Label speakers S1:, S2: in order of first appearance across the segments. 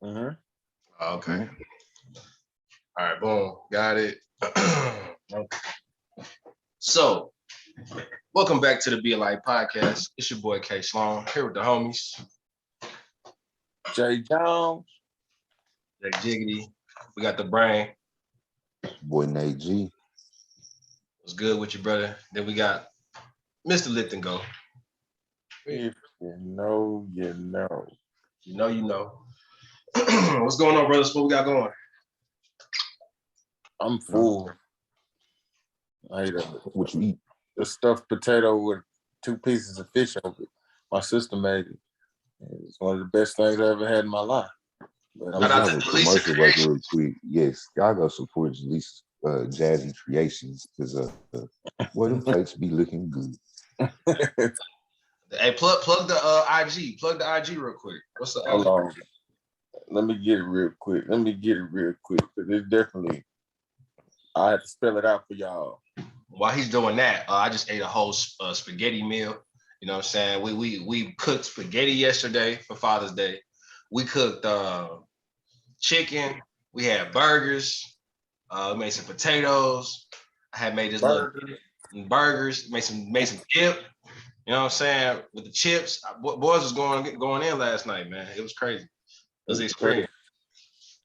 S1: Mm-hmm.
S2: Okay. All right, boom. Got it. So, welcome back to the Be Alike podcast. It's your boy K Sloan here with the homies.
S1: Jay Jones.
S2: Jay Jiggity. We got the brain.
S3: Boy Nate G.
S2: What's good with you, brother? Then we got Mr. Lipton Go.
S1: If you know, you know.
S2: You know. What's going on, brothers? What we got going?
S1: I'm full. I ate
S3: What you eat?
S1: a stuffed potato with 2 pieces of fish over it. My sister made it. It's one of the best things I ever had in my life. But
S2: Shout out
S3: Let's
S2: to
S3: have a
S2: Jaleesa
S3: commercial right
S2: Creations.
S3: real quick. Yes, y'all go support Jaleesa Jazzy Creations because well, them plates be looking good.
S2: Hey, plug the IG. Plug the IG real quick. What's the
S1: hold on. Let me get it real quick. Because it's definitely, I had to spell it out for y'all.
S2: While he's doing that, I just ate a whole spaghetti meal. You know what I'm saying? We cooked spaghetti yesterday for Father's Day. We cooked chicken. We had burgers. We made some potatoes. I had made this little burgers. Made some dip. You know what I'm saying? With the chips, boys was going in last night, man. It was crazy. It was an experience.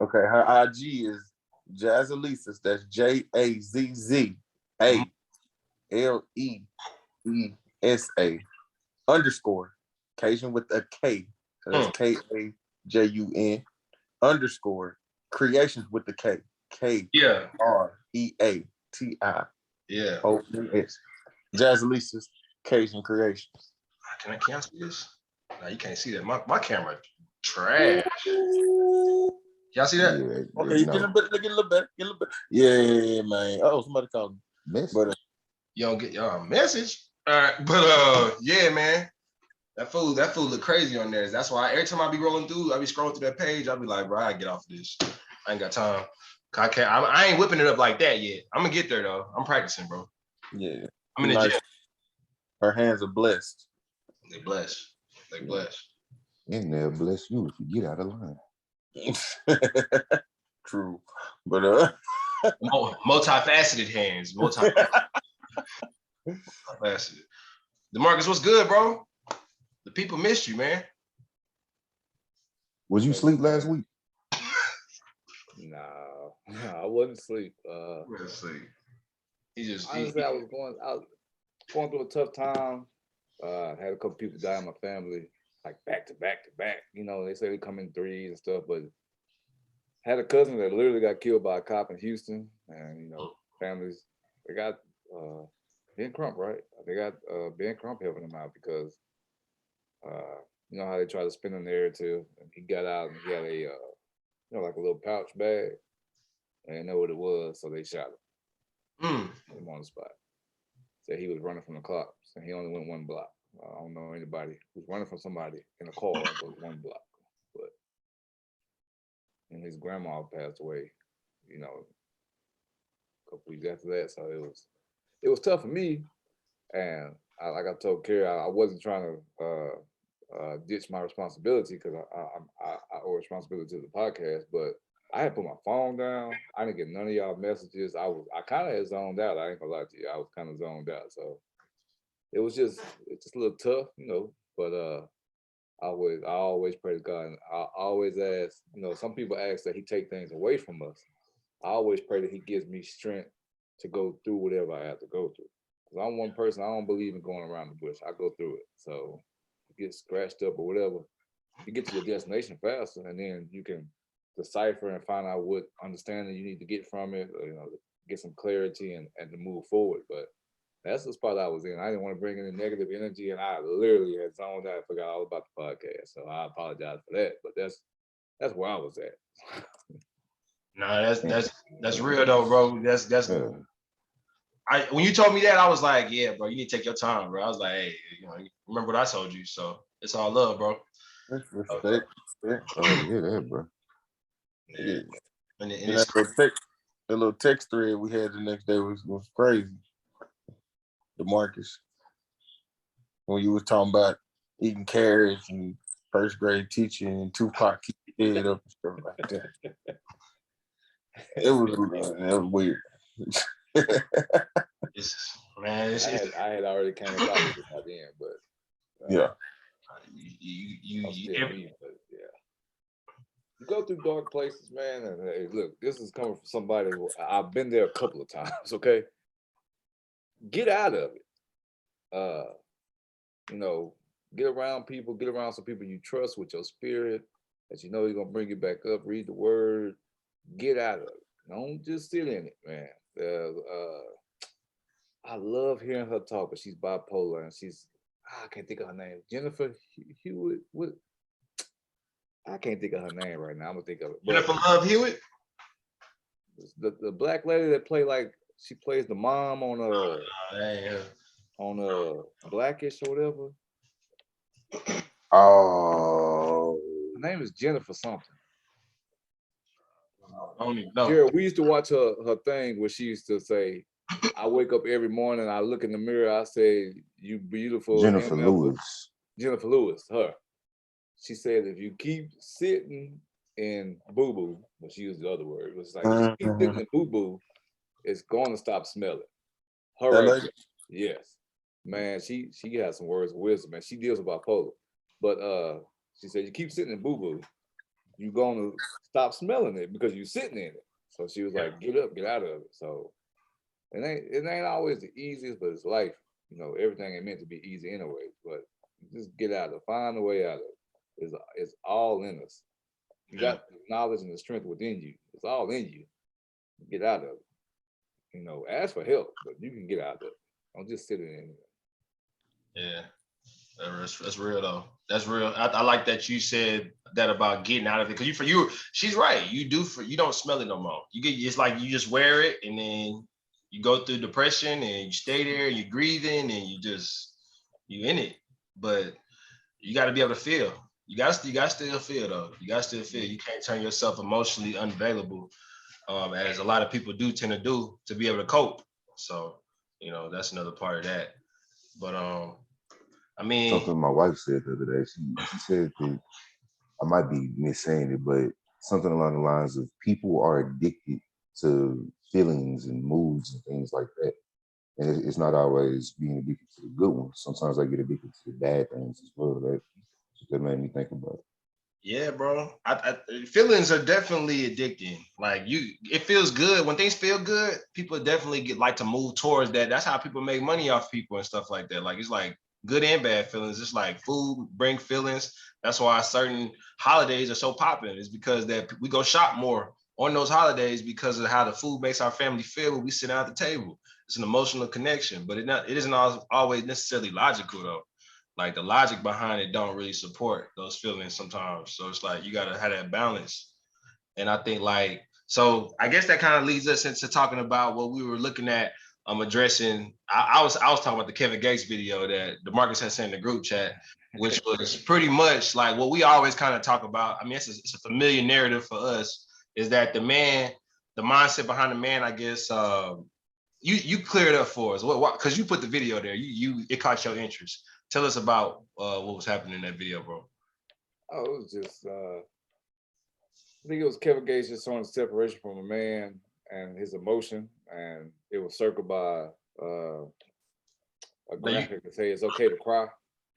S1: Okay, her IG is Jazzaleesas. That's JAZZALEESA _ Cajun with a K. So that's KAJUN _ creations with the K. KREATIONS.
S2: Yeah.
S1: Jazzaleesas Cajun Creations.
S2: Can I see this? No, you can't see that. My camera trash. Y'all see that?
S3: Yeah,
S1: Okay, get a little bit. Yeah, man. Oh, somebody called me. But
S2: you don't get y'all a message. All right, but yeah, man. That food look crazy on there. That's why every time I be rolling through, I be scrolling through that page. I be like, bro, I get off of this. I ain't got time. I ain't whipping it up like that yet. I'm gonna get there though. I'm practicing, bro.
S1: Yeah,
S2: I'm in the gym.
S1: Her hands are blessed.
S2: They bless.
S3: And they'll bless you if you get out of line.
S1: True, but
S2: multifaceted hands. Multifaceted. DeMarcus, what's good, bro? The people missed you, man.
S3: Was you asleep last week?
S4: No, I wasn't asleep.
S2: Honestly,
S4: I was going through a tough time. Had a couple people die in my family, like back to back. You know, they say they come in threes and stuff, but had a cousin that literally got killed by a cop in Houston, and you know, families they got Ben Crump, right? They got Ben Crump helping them out because you know how they try to spin the narrative, and he got out and he had a you know, like a little pouch bag. They didn't know what it was, so they shot him. Him on the spot. Said he was running from the cops, and he only went 1 block. I don't know anybody who's running from somebody in a car goes 1 block. But and his grandma passed away, you know, a couple weeks after that. So it was tough for me. And like I told Kerry, I wasn't trying to ditch my responsibility because I owe responsibility to the podcast, but I had put my phone down. I didn't get none of y'all messages. I kind of zoned out. I ain't gonna lie to you. I was kind of zoned out. So it's just a little tough, you know, but I always pray to God. And I always ask, you know, some people ask that he take things away from us. I always pray that he gives me strength to go through whatever I have to go through. Because I'm one person, I don't believe in going around the bush. I go through it. So you get scratched up or whatever, you get to your destination faster, and then you can decipher and find out what understanding you need to get from it, or, you know, get some clarity and to move forward. But that's the spot I was in. I didn't want to bring any negative energy, and I literally had zoned out and forgot all about the podcast. So I apologize for that. But that's where I was at.
S2: No, that's real though, bro. That's when you told me that, I was like, yeah, bro, you need to take your time, bro. I was like, hey, you know, remember what I told you. So it's all love, bro.
S1: Respect.
S3: Oh, yeah, that, bro.
S2: Yeah. And
S1: that little text thread we had the next day was crazy. DeMarcus, when you was talking about eating carrots and first grade teacher and Tupac keep your head up and stuff like that. It was weird.
S4: I had already came about this by then, but
S1: yeah.
S4: You go through dark places, man. And hey, look, this is coming from somebody who I've been there a couple of times. Okay, get out of it. Get around people. Get around some people you trust with your spirit, that you know you're gonna bring you back up. Read the word. Get out of it. Don't just sit in it, man. I love hearing her talk, but she's bipolar and she's I can't think of her name. Jennifer Hewitt. What? I can't think of her name right now. I'm gonna think of it.
S2: Jennifer Love Hewitt.
S4: The black lady that she plays the mom on Blackish or whatever.
S3: Oh,
S4: her name is Jennifer something.
S2: I don't even know.
S4: Jared, we used to watch her thing where she used to say, I wake up every morning, I look in the mirror, I say, you beautiful.
S3: Jennifer Lewis.
S4: Jennifer Lewis, her. She said, if you keep sitting in boo-boo, well, she used the other word, it was like, if you keep sitting in boo-boo, it's going to stop smelling. Her right there. Yes. Man, she has some words of wisdom, man. She deals with bipolar. But she said, you keep sitting in boo-boo, you're going to stop smelling it because you're sitting in it. So she was like, get up, get out of it. So it ain't always the easiest, but it's life. You know, everything ain't meant to be easy anyway. But just get out of it. Find a way out of it. It's all in us. You got the knowledge and the strength within you. It's all in you. Get out of it. You know, ask for help, but you can get out of it. Don't just sit in it.
S2: Yeah, that's real though. That's real. I like that you said that about getting out of it, because she's right. You don't smell it no more. It's like you just wear it and then you go through depression and you stay there, you're breathing and you in it. But you got to be able to feel. You got to still feel though. You got to still feel. You can't turn yourself emotionally unavailable, as a lot of people do tend to do, to be able to cope. So, that's another part of that. But I mean,
S3: something my wife said the other day. She said that, I might be missaying it, but something along the lines of people are addicted to feelings and moods and things like that. And it's not always being addicted to the good ones. Sometimes I get addicted to the bad things as well. That made me think about it.
S2: Yeah, bro. Feelings are definitely addicting. Like it feels good. When things feel good, people definitely like to move towards that. That's how people make money off people and stuff like that. Like it's like good and bad feelings. It's like food bring feelings. That's why certain holidays are so popular. It's because that we go shop more on those holidays because of how the food makes our family feel when we sit down at the table. It's an emotional connection, but it isn't always necessarily logical though. Like the logic behind it don't really support those feelings sometimes. So it's like you gotta have that balance. And I think so I guess that kind of leads us into talking about what we were looking at addressing. I was talking about the Kevin Gates video that DeMarcus had sent in the group chat, which was pretty much like what we always kind of talk about. I mean, it's a familiar narrative for us, is that the mindset behind the man, I guess, you cleared up for us. What, because you put the video there, it caught your interest. Tell us about what was happening in that video, bro.
S4: Oh, it was just, I think it was Kevin Gates just showing separation from a man and his emotion, and it was circled by a graphic that say it's okay to cry.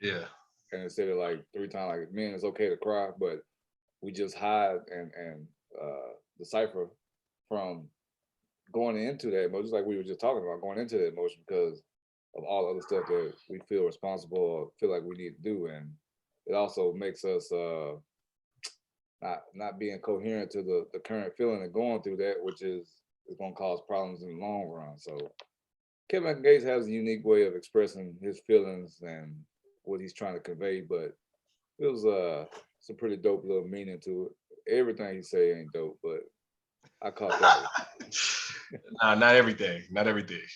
S2: Yeah.
S4: And it said it like 3 times, like, men, it's okay to cry, but we just hide and decipher from going into that emotion, just like we were just talking about, going into that emotion because of all other stuff that we feel responsible or feel like we need to do. And it also makes us not being coherent to the current feeling and going through that, which is going to cause problems in the long run. So Kevin Gates has a unique way of expressing his feelings and what he's trying to convey, but it was some pretty dope little meaning to it. Everything he say ain't dope, but I caught that.
S2: Nah, not everything,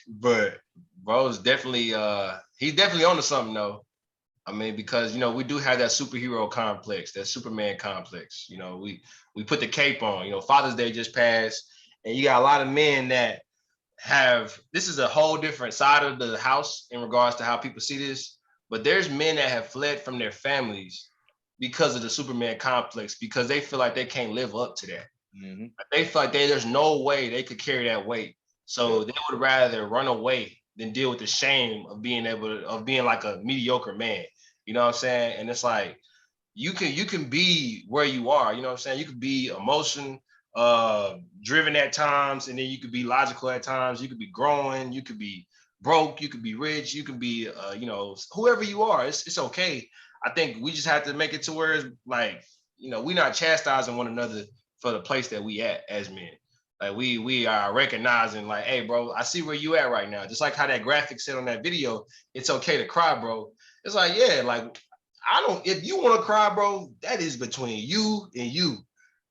S2: but bro's definitely he's definitely onto something though. I mean, because we do have that superhero complex, that Superman complex. We put the cape on. Father's Day just passed, and you got a lot of men that this is a whole different side of the house in regards to how people see this. But there's men that have fled from their families because of the Superman complex, because they feel like they can't live up to that.
S4: Mm-hmm.
S2: They feel like there's no way they could carry that weight. So they would rather run away than deal with the shame of being like a mediocre man. You know what I'm saying? And it's like you can be where you are, you know what I'm saying? You could be emotion driven at times, and then you could be logical at times. You could be growing, you could be broke, you could be rich, you could be you know, whoever you are. It's okay. I think we just have to make it to where it's like, you know, we're not chastising one another for the place that we at as men. Like we are recognizing like, hey, bro, I see where you at right now. Just like how that graphic said on that video, it's okay to cry, bro. It's like, yeah, like if you want to cry, bro, that is between you and you.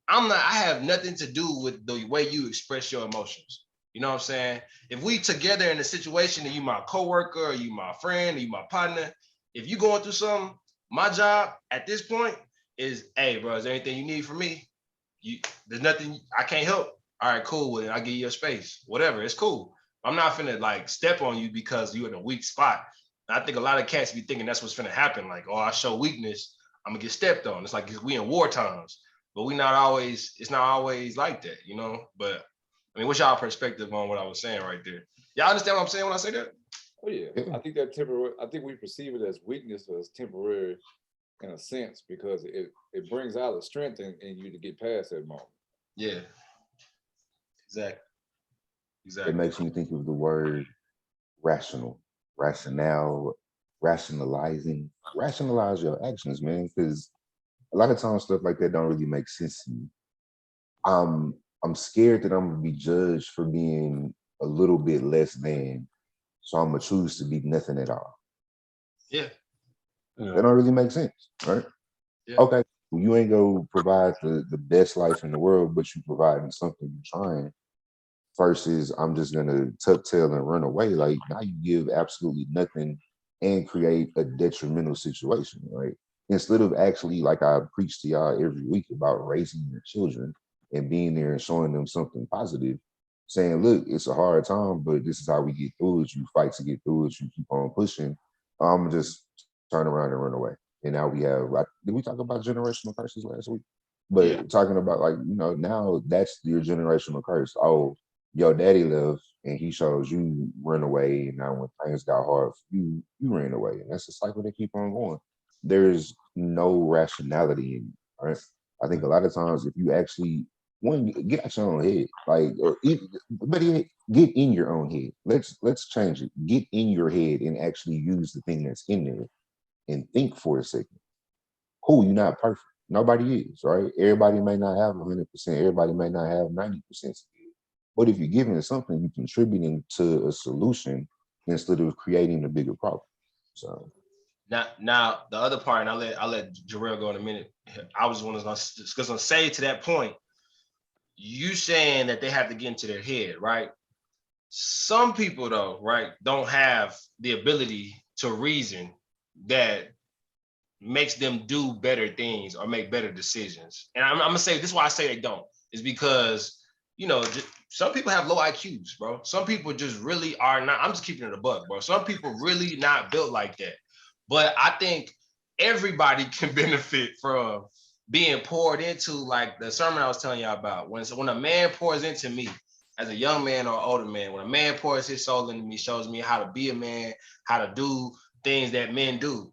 S2: I have nothing to do with the way you express your emotions. You know what I'm saying? If we together in a situation and you my coworker or you my friend or you my partner, if you going through something, my job at this point is, hey, bro, is there anything you need from me? There's nothing I can't help. All right, cool. Well, I'll give you a space. Whatever, it's cool. I'm not finna like step on you because you're in a weak spot. I think a lot of cats be thinking that's what's finna happen. Like, oh, I show weakness, I'm gonna get stepped on. It's like we in war times, but it's not always like that, you know? But I mean, what's y'all perspective on what I was saying right there? Y'all understand what I'm saying when I say that?
S4: Oh yeah, I think that temporary. I think we perceive it as weakness or as temporary, in a sense, because it brings out a strength in you to get past that moment.
S2: Yeah, exactly.
S3: It makes me think of the word rational, rationale, rationalizing, rationalize your actions, man. Because a lot of times stuff like that don't really make sense to me. I'm scared that I'm gonna be judged for being a little bit less than, so I'm gonna choose to be nothing at all.
S2: Yeah.
S3: That don't really make sense, right?
S2: Yeah.
S3: Okay, well, you ain't gonna provide the best life in the world, but you providing something, you're trying. Versus I'm just gonna tuck tail and run away. Like now you give absolutely nothing and create a detrimental situation, right? Instead of actually, like I preach to y'all every week about raising your children and being there and showing them something positive, saying, look, it's a hard time, but this is how we get through it. You fight to get through it, you keep on pushing. I'm just turn around and run away. And now we have, did we talk about generational curses last week? But talking about like, you know, now that's your generational curse. Oh, your daddy left and he shows you run away, and now when things got hard for you, you ran away. And that's a cycle that keep on going. There's no rationality in it, right? I think a lot of times if you actually get out your own head, like but get in your own head. Let's change it. Get in your head and actually use the thing that's in there and think for a second. Cool, you're not perfect. Nobody is, right? Everybody may not have 100%. Everybody may not have 90%. But if you're giving something, you're contributing to a solution instead of creating a bigger problem. So
S2: now the other part, and I'll let Jarrell go in a minute. I was gonna say to that point, you saying that they have to get into their head, right? Some people though, right, don't have the ability to reason that makes them do better things or make better decisions. And I'm gonna say this is why I say they don't, is because, you know, some people have low IQs, bro. Some people just really are not. I'm just keeping it a buck, bro. Some people really not built like that. But I think everybody can benefit from being poured into, like the sermon I was telling y'all about. When a man pours into me as a young man or older man, when a man pours his soul into me, shows me how to be a man, how to do things that men do,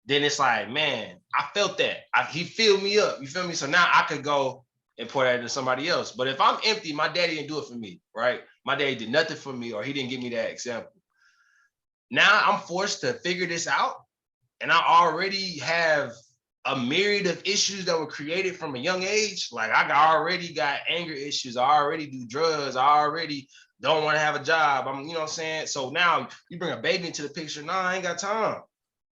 S2: then it's like, man, I felt that. He filled me up. You feel me? So now I could go and pour that into somebody else. But if I'm empty, my daddy didn't do it for me, right? My daddy did nothing for me, or he didn't give me that example. Now I'm forced to figure this out. And I already have a myriad of issues that were created from a young age. Like already got anger issues. I already do drugs. I already don't want to have a job. You know what I'm saying? So now you bring a baby into the picture. Nah, I ain't got time.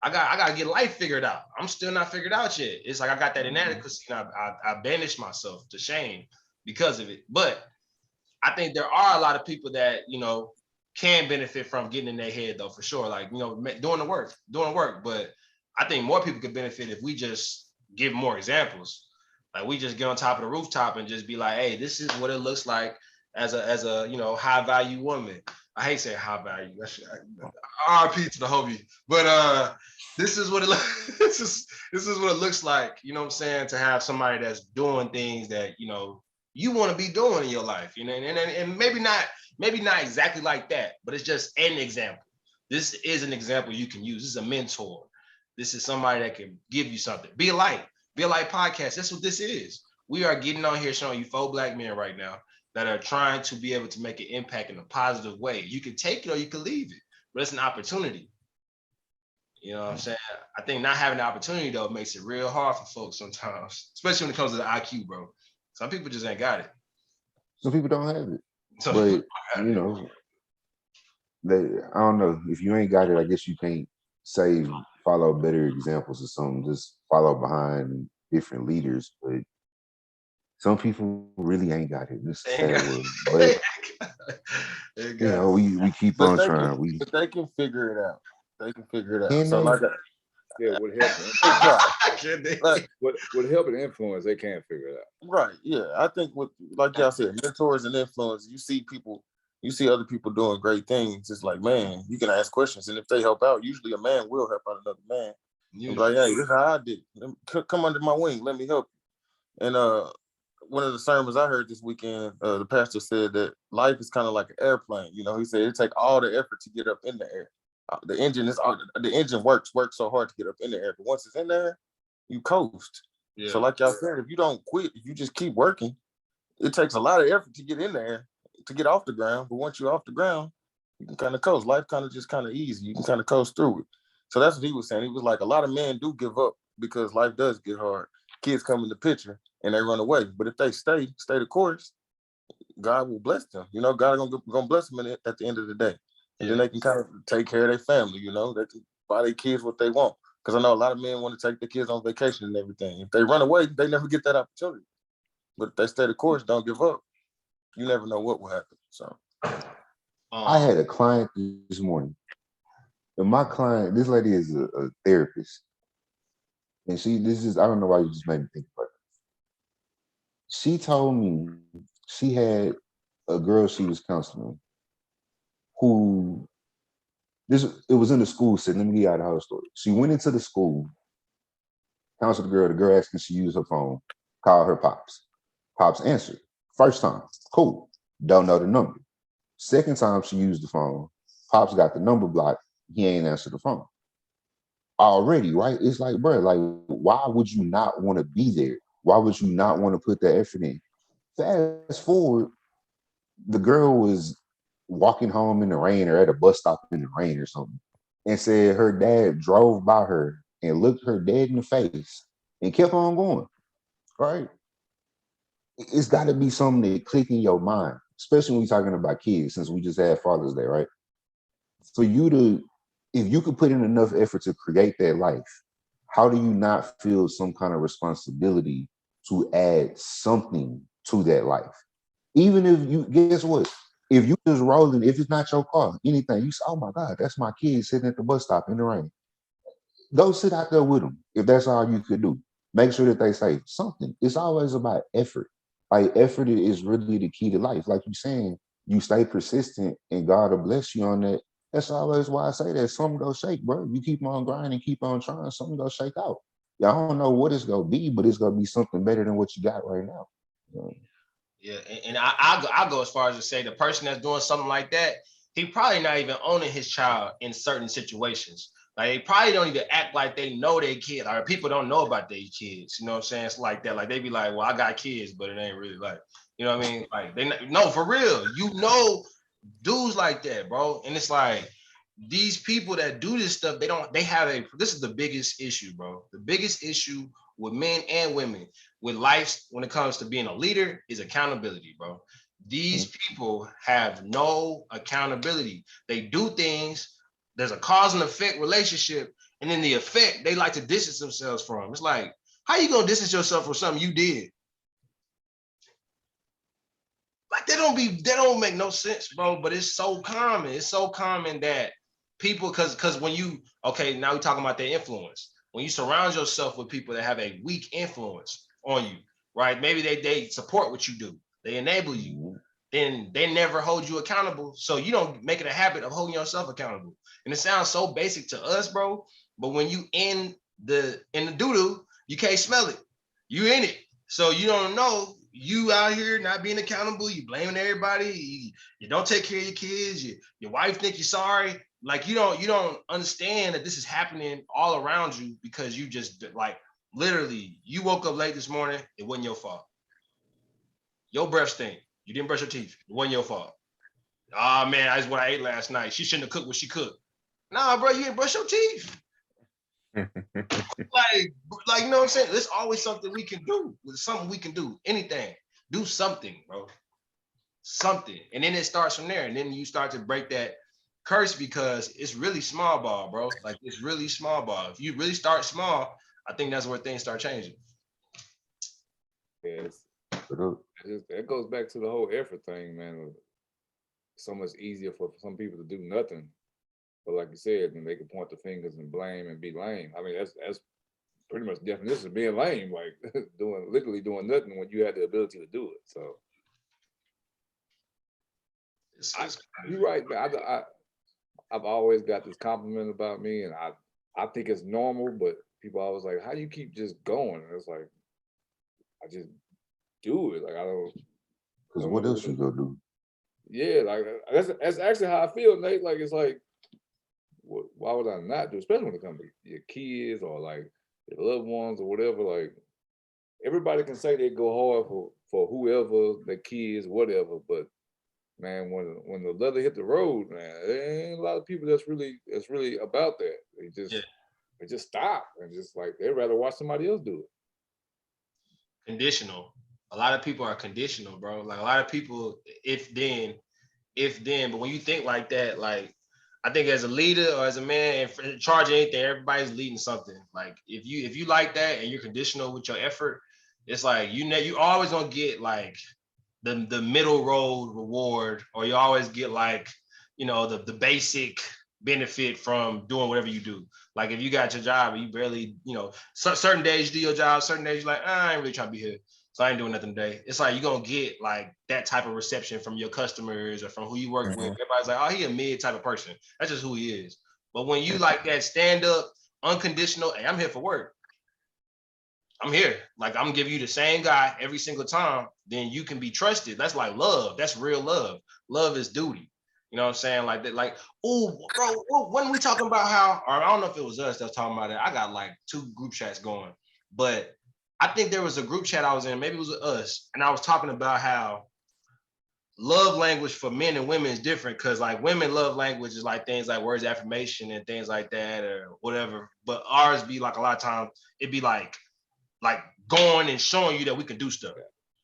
S2: I got to get life figured out. I'm still not figured out yet. It's like I got that inadequacy, and I banished myself to shame because of it. But I think there are a lot of people that, you know, can benefit from getting in their head though, for sure. Like, you know, doing the work. But I think more people could benefit if we just give more examples. Like we just get on top of the rooftop and just be like, hey, this is what it looks like as a you know, high value woman. I hate saying high value. RP to the homie. But this is what it this is what it looks like, you know what I'm saying, to have somebody that's doing things that, you know, you want to be doing in your life, you know, and maybe not exactly like that, but it's just an example. This is an example you can use. This is a mentor. This is somebody that can give you something. Be a light podcast. That's what this is. We are getting on here showing you 4 black men right now that are trying to be able to make an impact in a positive way. You can take it or you can leave it, but it's an opportunity. You know what I'm saying? I think not having the opportunity though makes it real hard for folks sometimes, especially when it comes to the IQ, bro. Some people just ain't got it.
S3: Some people don't have it. But you know, I don't know. If you ain't got it, I guess you can't say follow better examples or something. Just follow behind different leaders. But some people really ain't got it. This is sad world. But you know, we keep on trying.
S1: But they can figure it out. They can figure it out.
S3: Can
S1: So
S3: they?
S1: like
S4: Yeah, with help with help and influence, they can't figure it out.
S1: Right. Yeah. I think with like y'all said, mentors and influence, you see other people doing great things. It's like, man, you can ask questions. And if they help out, usually a man will help out another man. Like, hey, this is how I did it. Come under my wing, let me help you. And one of the sermons I heard this weekend, the pastor said that life is kind of like an airplane. You know, he said it takes all the effort to get up in the air. The engine works so hard to get up in the air, but once it's in there, you coast. Yeah. So like y'all said, if you don't quit, if you just keep working, it takes a lot of effort to get in there, to get off the ground. But once you're off the ground, you can kind of coast. Life kind of easy. You can kind of coast through it. So that's what he was saying. He was like, a lot of men do give up because life does get hard. Kids come in the picture and they run away. But if they stay the course, God will bless them. You know, God gonna bless them at the end of the day. And then they can kind of take care of their family, you know, they can buy their kids what they want. Because I know a lot of men want to take their kids on vacation and everything. If they run away, they never get that opportunity. But if they stay the course, don't give up, you never know what will happen. So
S3: I had a client this morning. And my client, this lady is a therapist. And I don't know why you just made me think about it. She told me she had a girl she was counseling who, it was in the school setting. Let me get you out of the whole story. She went into the school, counseled the girl asked if she used her phone, called her pops. Pops answered. First time, cool. Don't know the number. Second time she used the phone, Pops got the number blocked. He ain't answered the phone. Already, right? It's like, bro, like, why would you not want to be there? Why would you not want to put that effort in? Fast forward, the girl was walking home in the rain or at a bus stop in the rain or something, and said her dad drove by her and looked her dead in the face and kept on going, right? It's got to be something that click in your mind, especially when you're talking about kids, since we just had Father's Day, right? For you to, if you could put in enough effort to create that life, how do you not feel some kind of responsibility to add something to that life? Even if you, guess what? If you just rolling, if it's not your car, anything, you say, oh my God, that's my kid sitting at the bus stop in the rain. Go sit out there with them if that's all you could do. Make sure that they say something. It's always about effort. Like, effort is really the key to life. Like you're saying, you stay persistent and God will bless you on that. That's always why I say that. Something go shake, bro. You keep on grinding, keep on trying, something go shake out. I don't know what it's gonna be, but it's gonna be something better than what you got right now.
S2: Yeah, and I go as far as to say the person that's doing something like that, he probably not even owning his child in certain situations. Like, they probably don't even act like they know their kid, or people don't know about their kids. You know what I'm saying? It's like that. Like, they be like, well, I got kids, but it ain't really like, you know what I mean? Like, no, for real. You know, dudes like that, bro. And it's like, these people that do this stuff, this is the biggest issue, bro. The biggest issue with men and women with life when it comes to being a leader is accountability, bro. These people have no accountability. They do things, there's a cause and effect relationship, and then the effect they like to distance themselves from. It's like, how you gonna distance yourself from something you did? Like, they don't make no sense, bro. But it's so common. It's so common that people, because when you, okay, now we're talking about their influence. When you surround yourself with people that have a weak influence on you, right? Maybe they support what you do. They enable you. then they never hold you accountable. So you don't make it a habit of holding yourself accountable. And it sounds so basic to us, bro. But when you in the doo-doo, you can't smell it. You in it. So you don't know. You out here not being accountable. You blaming everybody. You don't take care of your kids. Your wife think you're sorry. Like you don't understand that this is happening all around you because you just like literally you woke up late this morning. It wasn't your fault. Your breath stink. You didn't brush your teeth. It wasn't your fault. Oh man, that's what I ate last night. She shouldn't have cooked what she cooked. Nah, bro, you didn't brush your teeth. like, you know what I'm saying? There's always something we can do. There's something we can do. Anything. Do something, bro. Something. And then it starts from there. And then you start to break that curse because it's really small ball, bro. Like it's really small ball. If you really start small, I think that's where things start changing.
S4: Yes. It goes back to the whole effort thing, man. It's so much easier for some people to do nothing. But like you said, then they can point the fingers and blame and be lame. I mean, that's pretty much the definition of being lame, like literally doing nothing when you have the ability to do it. So you're right, man. I've always got this compliment about me, and I think it's normal, but people always like, how do you keep just going? And it's like, I just do it. Like I don't.
S3: Because what else you gonna do?
S4: Yeah, like that's actually how I feel, Nate. Like it's like, why would I not do? Especially when it comes to your kids or like your loved ones or whatever. Like everybody can say they go hard for whoever, their kids, whatever. But man, when the leather hit the road, man, there ain't a lot of people that's really about that. They just stop and just like they'd rather watch somebody else do it.
S2: Conditional. A lot of people are conditional, bro. Like a lot of people, if then, but when you think like that, like I think as a leader or as a man in charge of anything, everybody's leading something. Like if you like that and you're conditional with your effort, it's like you always gonna get like the middle road reward, or you always get like, you know, the basic benefit from doing whatever you do. Like if you got your job and you barely, you know, certain days you do your job, certain days you're like, I ain't really trying to be here, so I ain't doing nothing today. It's like you're gonna get like that type of reception from your customers or from who you work with. Everybody's like, oh, he a mid type of person. That's just who he is. But when you like that stand up, unconditional, hey, I'm here for work. I'm here. Like I'm gonna give you the same guy every single time, then you can be trusted. That's like love. That's real love. Love is duty. You know what I'm saying? Like that, like, oh, bro, when we talking about how, or I don't know if it was us that was talking about it. I got like 2 group chats going, but I think there was a group chat I was in, maybe it was us, and I was talking about how love language for men and women is different, because like women love language is like things like words of affirmation and things like that or whatever, but ours be like a lot of times it'd be like going and showing you that we can do stuff.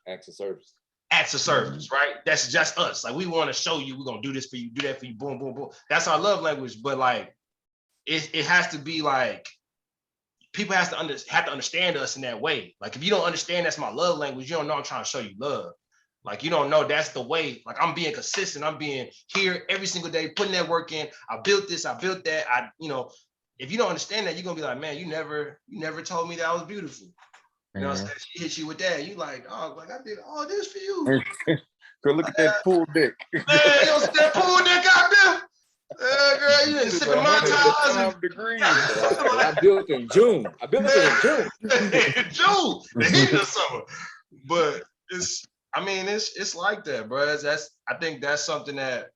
S4: Acts of service.
S2: Acts of service, right? That's just us. Like we want to show you we're gonna do this for you, do that for you, boom, boom, boom. That's our love language. But like it has to be like people have to understand us in that way. Like if you don't understand that's my love language, you don't know I'm trying to show you love. Like you don't know that's the way. Like I'm being consistent. I'm being here every single day, putting that work in. I built this, I built that. If you don't understand that, you're gonna be like, man, you never told me that I was beautiful. You know what I'm saying? She hit you with that. You like, oh, like I did all this for you.
S1: Go look at that pool dick.
S2: Man, you don't see that pool dick out there? Girl, you didn't sip in my time.
S1: Degrees.
S4: I built in June.
S2: In June, the heat of summer. But it's like that, bro. I think that's something that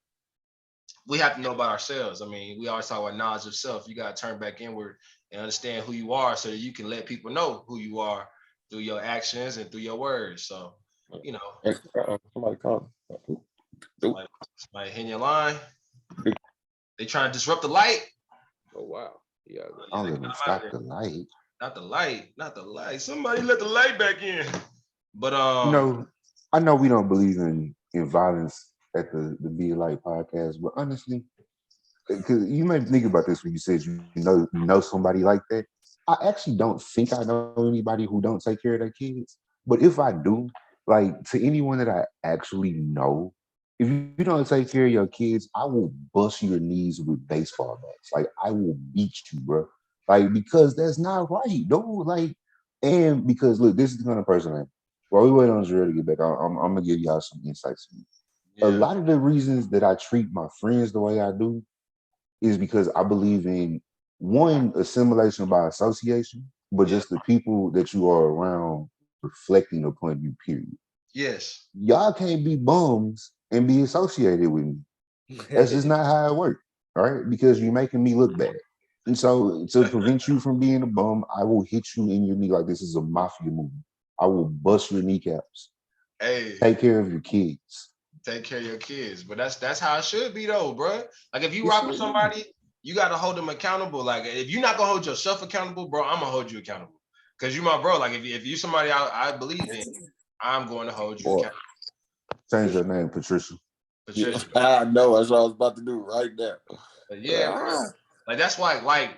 S2: we have to know about ourselves. I mean, we always talk about knowledge of self. You got to turn back inward and understand who you are so that you can let people know who you are through your actions and through your words. So, you know.
S1: Somebody called.
S2: Somebody hitting your line. They trying to disrupt the light.
S4: Oh, wow. Yeah.
S3: I'll let them stop the light.
S2: Not the light. Somebody let the light back in. But
S3: I know we don't believe in violence at the Be Light podcast, but honestly, because you may think about this when you said you know somebody like that. I actually don't think I know anybody who don't take care of their kids. But if I do, like to anyone that I actually know, if you don't take care of your kids, I will bust your knees with baseball bats. Like I will beat you, bro. Like because that's not right, dude. Like, and because look, this is the kind of person I am. While we wait on Jarrell to get back, I'm gonna give y'all some insights. A lot of the reasons that I treat my friends the way I do is because I believe in one, assimilation by association, but just the people that you are around reflecting upon you, period.
S2: Yes.
S3: Y'all can't be bums and be associated with me. That's just not how it works, right? Because you're making me look bad. And so to prevent you from being a bum, I will hit you in your knee like this is a mafia movie. I will bust your kneecaps.
S2: Hey,
S3: Take care of your kids.
S2: take care of your kids. But that's how it should be though, bro. Like if you
S3: It
S2: rock with
S3: should be.
S2: somebody, you gotta hold them accountable. Like if you're not gonna hold yourself accountable, bro, I'm gonna hold you accountable. Cause you my bro. Like if you somebody I believe in, I'm going to hold you
S1: Boy,
S2: accountable.
S3: Change your name, Patricia.
S1: yeah,
S2: Patricia.
S1: I know that's what I was about to do right there.
S2: But yeah, bro. Like that's why, like,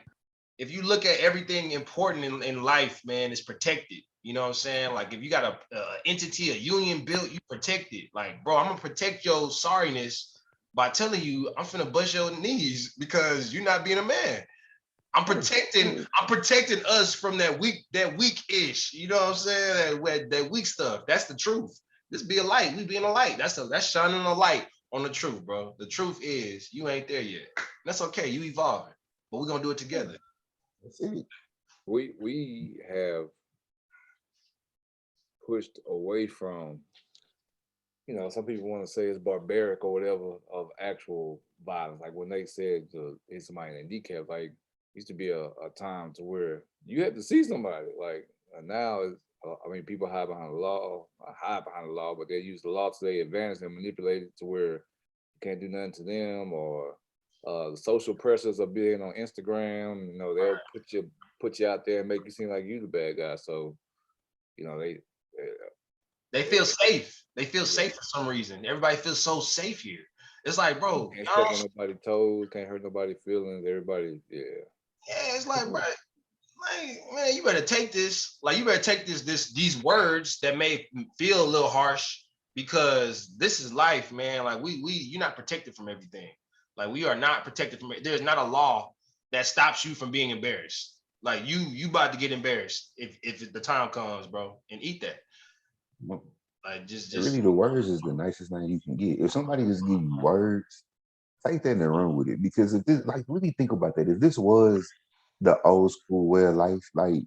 S2: if you look at everything important in life, man, it's protected. You know what I'm saying? Like if you got a entity, a union built, you protect it. Like, bro, I'm gonna protect your sorriness by telling you I'm finna bust your knees because you're not being a man. I'm protecting us from that weak-ish. You know what I'm saying? That weak stuff. That's the truth. Just be a light. We being a light. That's shining a light on the truth, bro. The truth is you ain't there yet. That's okay. You evolving, but we're gonna do it together.
S3: That's it.
S4: We have pushed away from, some people want to say it's barbaric or whatever of actual violence. Like when they said to hit somebody in the kneecap, like used to be a time to where you had to see somebody. Like now, people hide behind the law, but they use the law to their advantage and manipulate it to where you can't do nothing to them, or the social pressures of being on Instagram. They'll put you out there and make you seem like you the bad guy. So,
S2: they feel safe. They feel safe for some reason. Everybody feels so safe here. It's like, bro,
S4: can't step on nobody's toes, can't hurt nobody's feelings. Everybody,
S2: yeah, it's like, bro, like, man, you better take this. Like, you better take these words that may feel a little harsh because this is life, man. Like, you're not protected from everything. Like, we are not protected from it. There's not a law that stops you from being embarrassed. Like, you about to get embarrassed if the time comes, bro, and eat that. Like, just
S3: really, the words is the nicest thing you can get. If somebody just give you words, take that and run with it. Because if this, like, really think about that. If this was the old school way of life, like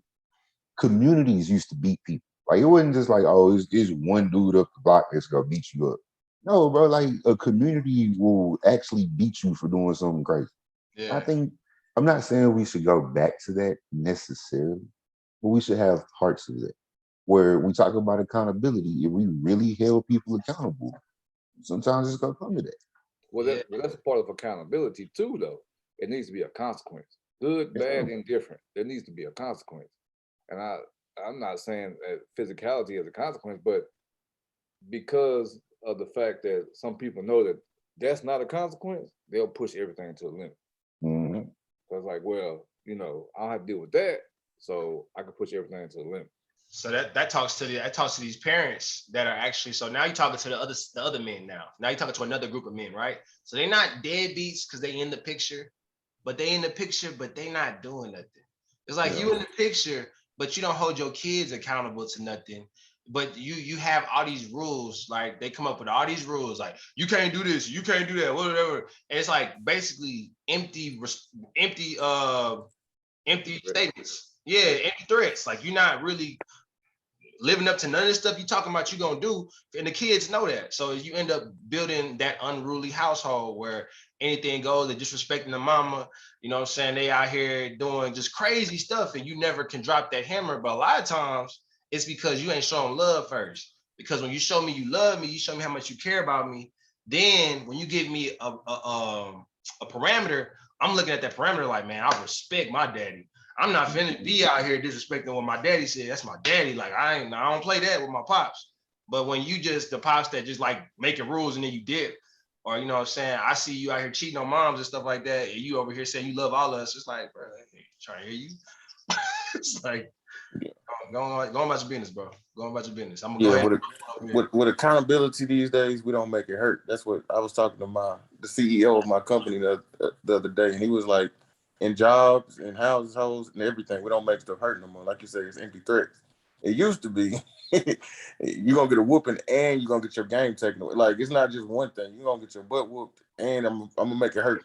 S3: communities used to beat people. Like it wasn't just like, oh, it's one dude up the block that's gonna beat you up. No, bro, like a community will actually beat you for doing something crazy.
S2: Yeah.
S3: I think I'm not saying we should go back to that necessarily, but we should have parts of that where we talk about accountability. If we really held people accountable, sometimes it's gonna come to that.
S4: Well, that's a part of accountability too, though. It needs to be a consequence. Good, bad, indifferent. There needs to be a consequence. And I'm not saying that physicality is a consequence, but because of the fact that some people know that that's not a consequence, they'll push everything to the limit.
S3: Mm-hmm.
S4: So it's like, well, I don't have to deal with that, so I can push everything to the limit.
S2: So that talks to these parents that are actually, so now you're talking to the other men now. Now you're talking to another group of men, right? So they're not deadbeats because they in the picture, but they not doing nothing. It's like you in the picture, but you don't hold your kids accountable to nothing. But you have all these rules, like they come up with all these rules, like you can't do this, you can't do that, whatever. And it's like basically empty statements. Yeah, empty threats. Like you're not really living up to none of the stuff you talking about you're gonna do, and the kids know that. So you end up building that unruly household where anything goes, they're disrespecting the mama, you know what I'm saying? They out here doing just crazy stuff and you never can drop that hammer. But a lot of times it's because you ain't showing love first. Because when you show me you love me, you show me how much you care about me, then when you give me a parameter, I'm looking at that parameter like, man, I respect my daddy. I'm not finna be out here disrespecting what my daddy said. That's my daddy. Like I don't play that with my pops. But when you just the pops that just like making rules and then you dip, or you know what I'm saying, I see you out here cheating on moms and stuff like that, and you over here saying you love all of us. It's like, bro, I ain't trying to hear you. It's like going about your business, bro. Going about your business. I'm gonna go ahead.
S1: With accountability these days, we don't make it hurt. That's what I was talking to the CEO of my company the other day, and he was like, in jobs, in houses, and everything, we don't make stuff hurt no more. Like you said, it's empty threats. It used to be you're gonna get a whooping and you're gonna get your game taken away. Like it's not just one thing. You're gonna get your butt whooped and I'm gonna make it hurt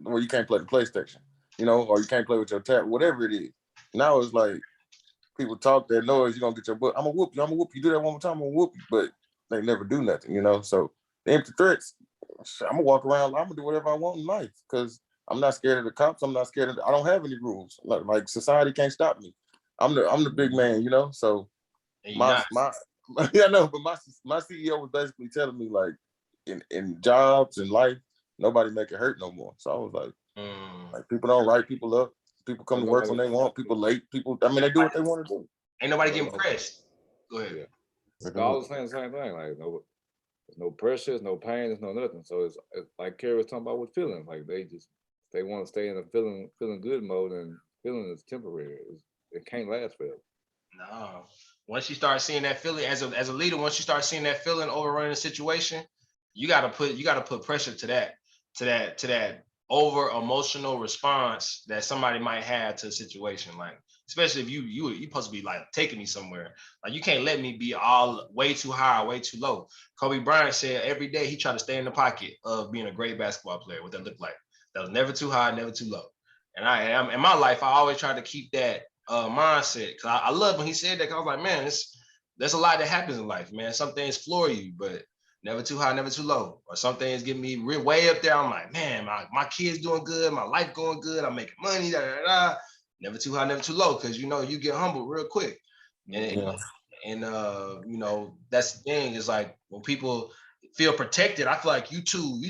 S1: where you can't play the PlayStation, or you can't play with your tab, whatever it is. Now it's like people talk that noise, you're gonna get your butt. I'm gonna whoop you, you do that one more time, I'm gonna whoop you, but they never do nothing, So the empty threats, I'm gonna walk around, I'm gonna do whatever I want in life because I'm not scared of the cops. I'm not scared I don't have any rules. Like society can't stop me. I'm the big man, So my yeah, no, but my CEO was basically telling me like in jobs and life, nobody make it hurt no more. So I was like people don't write people up. People come to work when they want. People late. People, they do what they want to do.
S2: Ain't nobody getting pressed. Go ahead.
S4: Yeah. I was saying the same thing. Like there's no pressure, there's no pain, there's no nothing. So it's like Kerry was talking about with feelings. Like they want to stay in a feeling good mode, and feeling is temporary. It can't last forever.
S2: No. Once you start seeing that feeling as a leader, once you start seeing that feeling overrunning the situation, you gotta put pressure to that over emotional response that somebody might have to a situation. Like, especially if you supposed to be like taking me somewhere. Like you can't let me be all way too high, way too low. Kobe Bryant said every day he tried to stay in the pocket of being a great basketball player, what that looked like. That was never too high, never too low. And I am in my life, I always try to keep that mindset. Cause I love when he said that. Cause I was like, man, there's a lot that happens in life, man. Some things floor you, but never too high, never too low. Or some things get me way up there. I'm like, man, my kids doing good, my life going good, I'm making money, da, da, da. Never too high, never too low, because you get humbled real quick. And that's the thing, is like when people feel protected, I feel like you too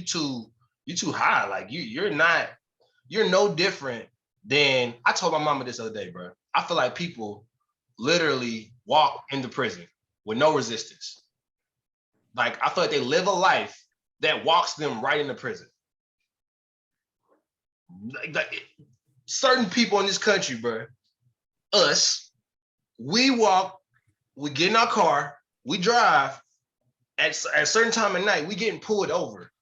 S2: high. Like you're no different than, I told my mama this other day, bro. I feel like people literally walk into prison with no resistance. Like I feel like they live a life that walks them right into prison. Like certain people in this country, bro, us, we walk, we get in our car, we drive, at a certain time of night, we getting pulled over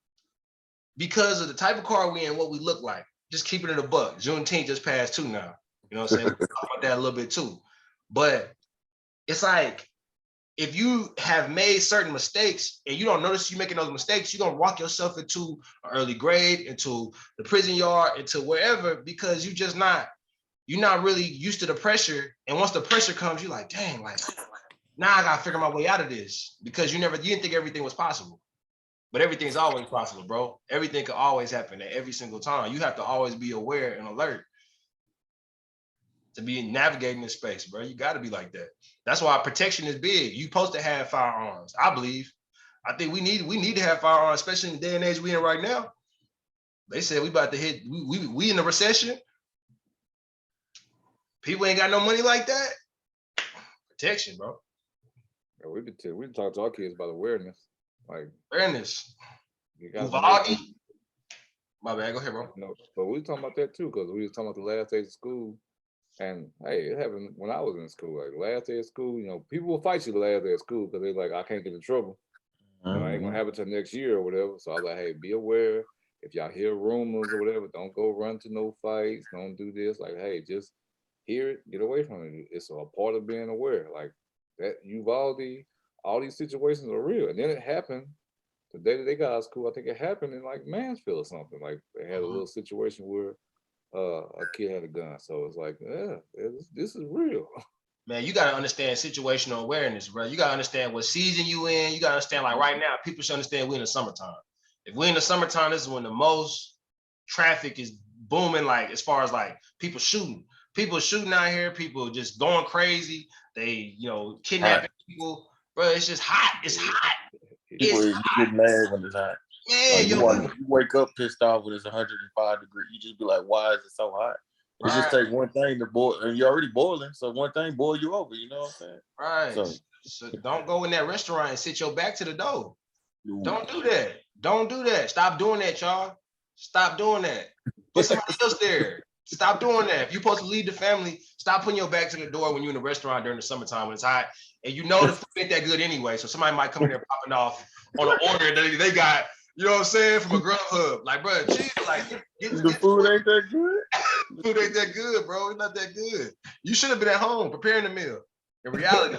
S2: because of the type of car we in, what we look like. Just keeping it a buck. Juneteenth just passed too now. You know what I'm saying? We'll talk about that a little bit too. But it's like, if you have made certain mistakes and you don't notice you making those mistakes, you're gonna walk yourself into an early grave, into the prison yard, into wherever, because you're not really used to the pressure. And once the pressure comes, you're like, dang, like now I gotta figure my way out of this, because you didn't think everything was possible. But everything's always possible, bro. Everything can always happen at every single time. You have to always be aware and alert to be navigating this space, bro. You got to be like that. That's why protection is big. You supposed to have firearms, I believe. I think we need to have firearms, especially in the day and age we in right now. They said we about to hit, we in a recession. People ain't got no money like that. Protection, bro.
S4: Yeah, we can talk to our kids about awareness. Like
S2: awareness.
S4: You got
S2: my bad, go ahead, bro.
S4: No, but we talking about that too, because we was talking about the last days of school. And hey, it happened when I was in school. Like the last day of school, people will fight you the last day of school because they're like, I can't get in trouble. I ain't gonna have it till next year or whatever. So I was like, hey, be aware. If y'all hear rumors or whatever, don't go run to no fights. Don't do this. Like, hey, just hear it, get away from it. It's a part of being aware. Like that, all these situations are real. And then it happened the day that they got out of school. I think it happened in like Mansfield or something. Like they had a little situation where a kid had a gun. So it's like, yeah, this is real.
S2: Man, you got to understand situational awareness, bro. You got to understand what season you in. You got to understand, like right now, people should understand we're in the summertime. If we're in the summertime, this is when the most traffic is booming, like as far as like people shooting out here, people just going crazy. They, kidnapping people. Bro, it's just hot. It's hot.
S1: People get mad when it's hot.
S2: Man,
S1: you wake up pissed off when it's 105 degrees. You just be like, why is it so hot? It just take one thing to boil, and you're already boiling. So one thing boil you over, you know what I'm
S2: saying? Right. So don't go in that restaurant and sit your back to the door. Don't do that. Don't do that. Stop doing that, y'all. Stop doing that. Put somebody else there. Stop doing that. If you're supposed to lead the family, stop putting your back to the door when you're in the restaurant during the summertime when it's hot. And the food ain't that good anyway. So somebody might come in there popping off on an order that they got, you know what I'm saying, from a Grubhub. Like, bro, chill. Like,
S1: the food ain't that good.
S2: Food ain't that good, bro. It's not that good. You should have been at home preparing the meal. In reality.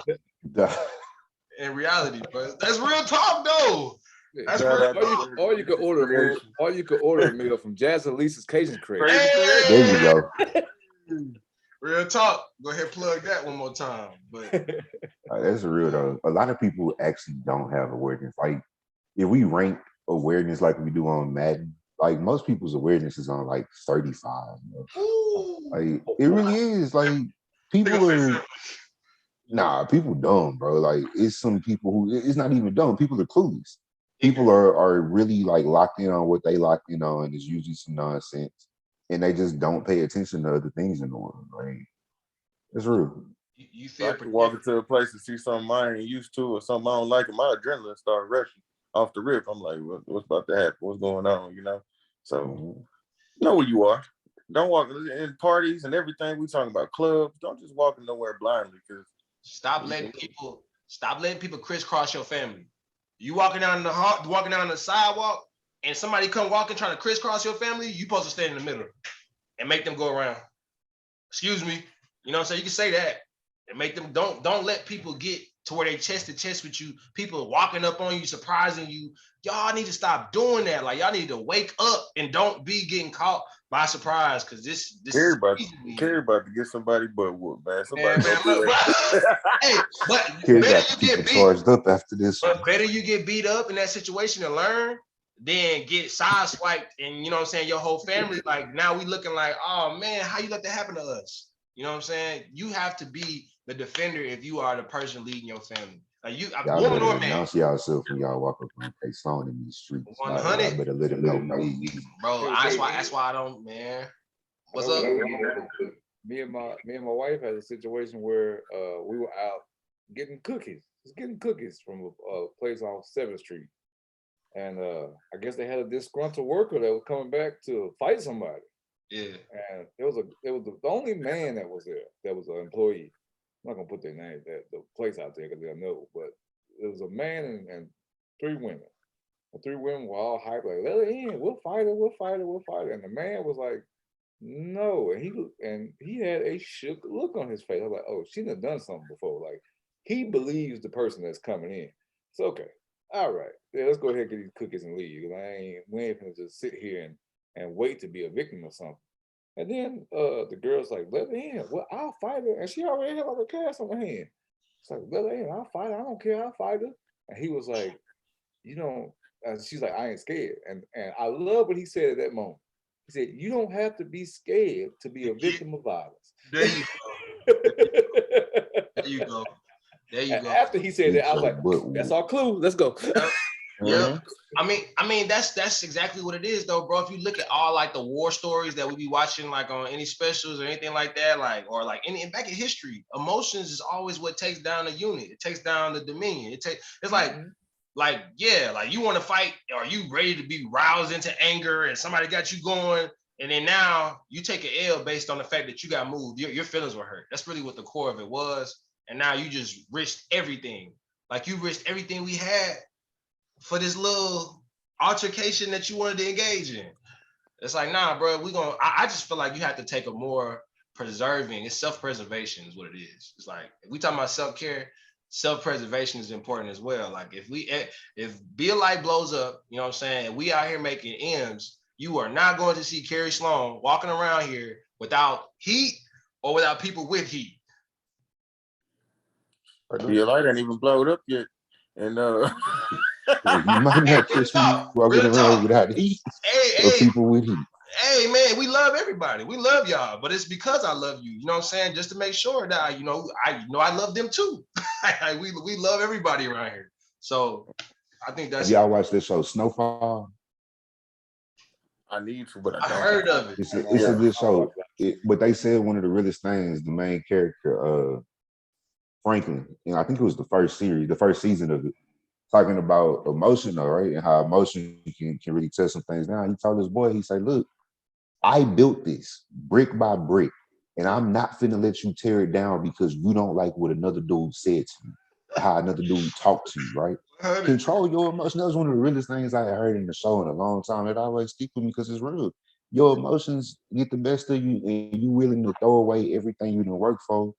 S2: in reality, bro. That's real talk, though. That's
S1: Shout
S2: real
S1: out to
S2: talk.
S1: Word
S4: Or you could order a meal,
S1: Creation.
S4: or you could order a meal from Jazz and Lisa's Cajun Crate.
S1: Crazy Creation.
S3: There you go.
S2: Real talk. Go ahead, plug that one more time. But
S3: That's real though. A lot of people actually don't have awareness. Like if we rank awareness like we do on Madden, like most people's awareness is on like 35. You know?
S2: ooh,
S3: Like it really is. Like people are people dumb, bro. Like it's some people who it's not even dumb. People are clueless. People are really like locked in on what they locked in on, and it's usually some nonsense. And they just don't pay attention to other things in the world. Like it's real.
S2: you
S1: I
S2: feel
S1: can walk
S2: protected.
S1: into a place and see something I ain't used to or something I don't like, and my adrenaline start rushing off the rip. I'm like, what's about to happen? What's going on? You know? So know where you are. Don't walk in parties and everything. We talking about clubs. Don't just walk in nowhere blindly because
S2: Stop letting people crisscross your family. You walking down the sidewalk, and somebody come walking trying to crisscross your family. You supposed to stand in the middle and make them go around. Excuse me. You know what I'm saying? You can say that and make them don't let people get to where they chest to chest with you. People walking up on you, surprising you. Y'all need to stop doing that. Like y'all need to wake up and don't be getting caught by surprise because this
S1: Carrie
S2: is
S1: about to get somebody butt whooped, man.
S2: Man,
S1: Somebody
S2: look, bro. Hey, but
S3: Kids
S2: better
S3: got
S2: you
S3: to keep
S2: get
S3: it
S2: beat,
S3: charged up after this.
S2: but better you get beat up in that situation and learn than get sideswiped and you know what I'm saying, your whole family, like now we looking like, oh man, how you let that happen to us? You know what I'm saying? You have to be the defender if you are the person leading your family. Like
S3: Y'all
S2: woman
S3: better
S2: or man,
S3: announce yourself when y'all walk up on a song in these streets. Y'all
S2: 100,
S3: better let them know. Me.
S2: bro. That's why I don't, man. What's up?
S4: Me and my wife had a situation where we were out getting cookies, from a place on 7th Street, and I guess they had a disgruntled worker that was coming back to fight somebody.
S2: Yeah.
S4: And it was the only man that was there that was an employee. I'm not gonna put their name, the place out there because they'll know, but it was a man and 3 women. The 3 women were all hyped, like, let her in, we'll fight her. And the man was like, no, and he had a shook look on his face. I was like, oh, she done something before. Like he believes the person that's coming in. It's okay. All right, yeah, let's go ahead and get these cookies and leave. We ain't gonna just sit here and wait to be a victim of something. And then the girl's like, let her in. Well, I'll fight her. And she already had like a cast on her hand. It's like, let her in. I'll fight her. I don't care. I'll fight her. And he was like, you know, and she's like, I ain't scared. And I love what he said at that moment. He said, you don't have to be scared to be a victim of violence.
S2: There you go. There you go. There you go.
S4: After he said that, I was like, that's our clue. Let's go.
S2: Yeah. I mean that's exactly what it is though, bro. If you look at all like the war stories that we be watching, like on any specials or anything like that, like or like any back in history, emotions is always what takes down a unit. It takes down the dominion. It's like yeah, like you want to fight, or you ready to be roused into anger, and somebody got you going, and then now you take an L based on the fact that you got moved. Your feelings were hurt. That's really what the core of it was. And now you just risked everything. Like you risked everything we had for this little altercation that you wanted to engage in. It's like, nah, bro, I just feel like you have to take a more preserving, it's self-preservation is what it is. It's like, if we talking about self-care, self-preservation is important as well. Like if Be a Light blows up, you know what I'm saying, and we out here making M's, you are not going to see Carrie Sloan walking around here without heat or without people with heat.
S1: Be a Light ain't even blowed up yet. And
S3: you might not catch me walking around without heat or people with heat.
S2: Hey man, we love everybody. We love y'all, but it's because I love you. You know what I'm saying? Just to make sure that I love them too. we love everybody around here. So I think that's.
S3: Have y'all watched this show Snowfall?
S1: I need to, but I don't.
S2: Heard of it.
S3: It's a good show. But they said one of the realest things, the main character, Franklin, I think it was the first season of it, talking about emotion, though, right? And how emotion can really tell some things down. He told his boy, he said, look, I built this brick by brick, and I'm not finna let you tear it down because you don't like what another dude said to you, how another dude talked to you, right? Control your emotions. That was one of the realest things I heard in the show in a long time. It always stick with me because it's real. Your emotions get the best of you, and you willing to throw away everything you didn't work for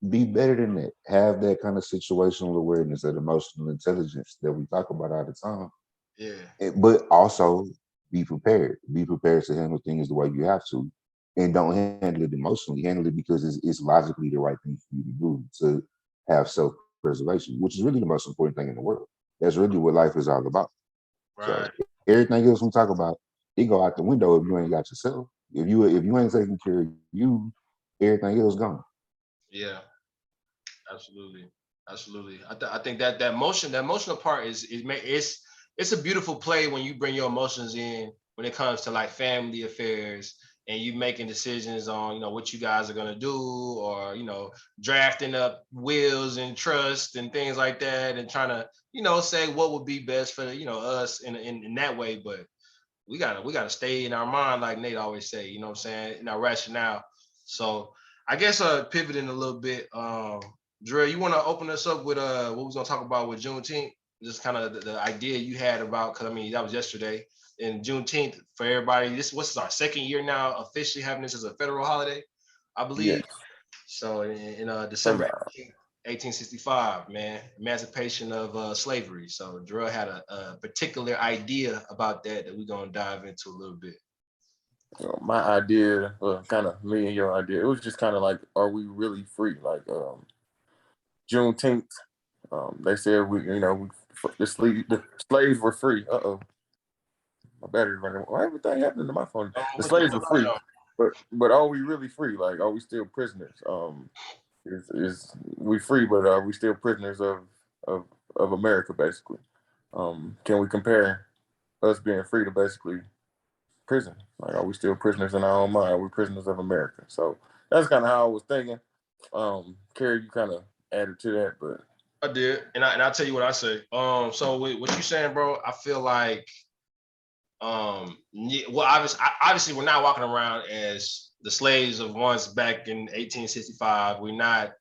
S3: be better than that. Have that kind of situational awareness, that emotional intelligence that we talk about all the time.
S2: Yeah.
S3: But also be prepared. Be prepared to handle things the way you have to. And don't handle it emotionally. Handle it because it's logically the right thing for you to do, to have self-preservation, which is really the most important thing in the world. That's really what life is all about. So
S2: Right.
S3: everything else we talk about, it go out the window if you ain't got yourself. If you ain't taking care of you, everything else gone.
S2: Yeah. Absolutely. Absolutely. I think that that emotional part it's a beautiful play when you bring your emotions in when it comes to like family affairs and you making decisions on what you guys are gonna do, or drafting up wills and trust and things like that, and trying to say what would be best for us in that way. But we gotta stay in our mind, like Nate always say, what I'm saying, in our rationale. So I guess pivoting a little bit, Dre, you want to open us up with what we was gonna talk about with Juneteenth, just kind of the idea you had about, because I mean that was yesterday, and Juneteenth for everybody. What's our second year now officially having this as a federal holiday, I
S1: Yes.
S2: believe. So in
S1: So
S2: December 1865, man, emancipation of slavery. So Drew had a particular idea about that we're gonna dive into a little bit.
S1: my idea, kind of me and your idea, it was just kind of like, are we really free? Like Juneteenth, they said the slaves were free. My battery's running. Why everything happening to my phone? The slaves were free, but are we really free? Like, are we still prisoners? Is we free, but are we still prisoners of of America? Basically, can we compare us being free to basically prison? Like, are we still prisoners in our own mind? Are we prisoners of America? So that's kind of how I was thinking. Kerry, you kind of added to that, but
S2: I did, and I'll tell you what I say. So with what you saying, bro, I feel like well, obviously we're not walking around as the slaves of once back in 1865. We're not,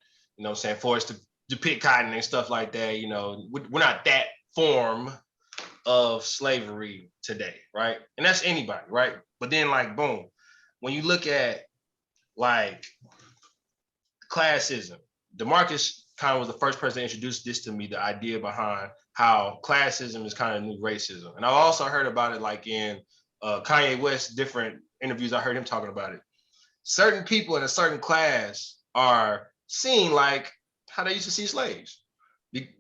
S2: forced to pick cotton and stuff like that. We're not that form of slavery today, right? And that's anybody, right? But then, like, boom, when you look at like classism, DeMarcus kind of was the first person to introduce this to me, the idea behind how classism is kind of new racism. And I also heard about it like in Kanye West, different interviews. I heard him talking about it. Certain people in a certain class are seen like how they used to see slaves,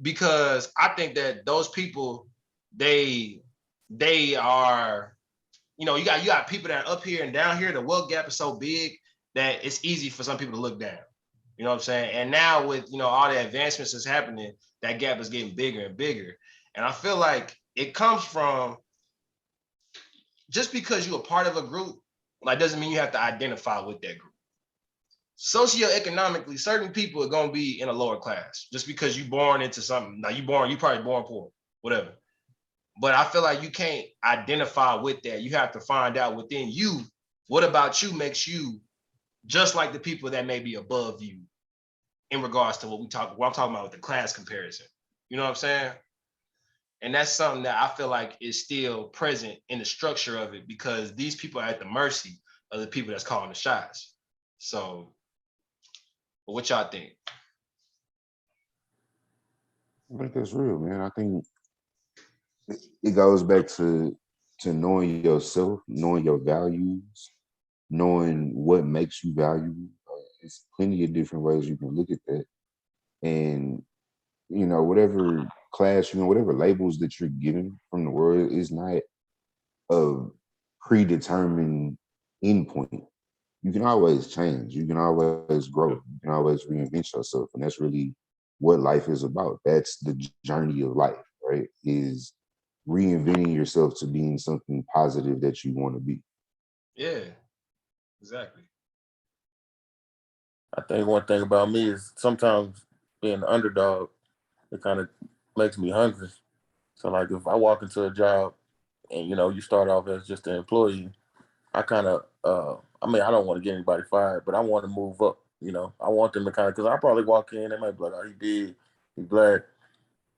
S2: because I think that those people, they are, you got people that are up here and down here. The wealth gap is so big that it's easy for some people to look down. You know what I'm saying? And now with all the advancements that's happening, that gap is getting bigger and bigger. And I feel like it comes from, just because you're a part of a group, like, doesn't mean you have to identify with that group. Socioeconomically, certain people are gonna be in a lower class just because you born into something. Now you probably born poor, whatever. But I feel like you can't identify with that. You have to find out within you, what about you makes you just like the people that may be above you, in regards to what I'm talking about with the class comparison. You know what I'm saying? And that's something that I feel like is still present in the structure of it, because these people are at the mercy of the people that's calling the shots. So, what y'all think?
S3: I think that's real, man. I think it goes back to knowing yourself, knowing your values, knowing what makes you valuable. It's plenty of different ways you can look at that. And whatever class you're in, whatever labels that you're given from the world is not a predetermined endpoint. You can always change. You can always grow. You can always reinvent yourself. And that's really what life is about. That's the journey of life, right? Is reinventing yourself to being something positive that you want to be.
S2: Yeah, exactly.
S1: I think one thing about me is sometimes being an underdog, it kind of makes me hungry. So like if I walk into a job and you start off as just an employee, I kind of I mean I don't want to get anybody fired, but I want to move up. I want them to kind of, because I probably walk in, they might be like, oh, he big, he black,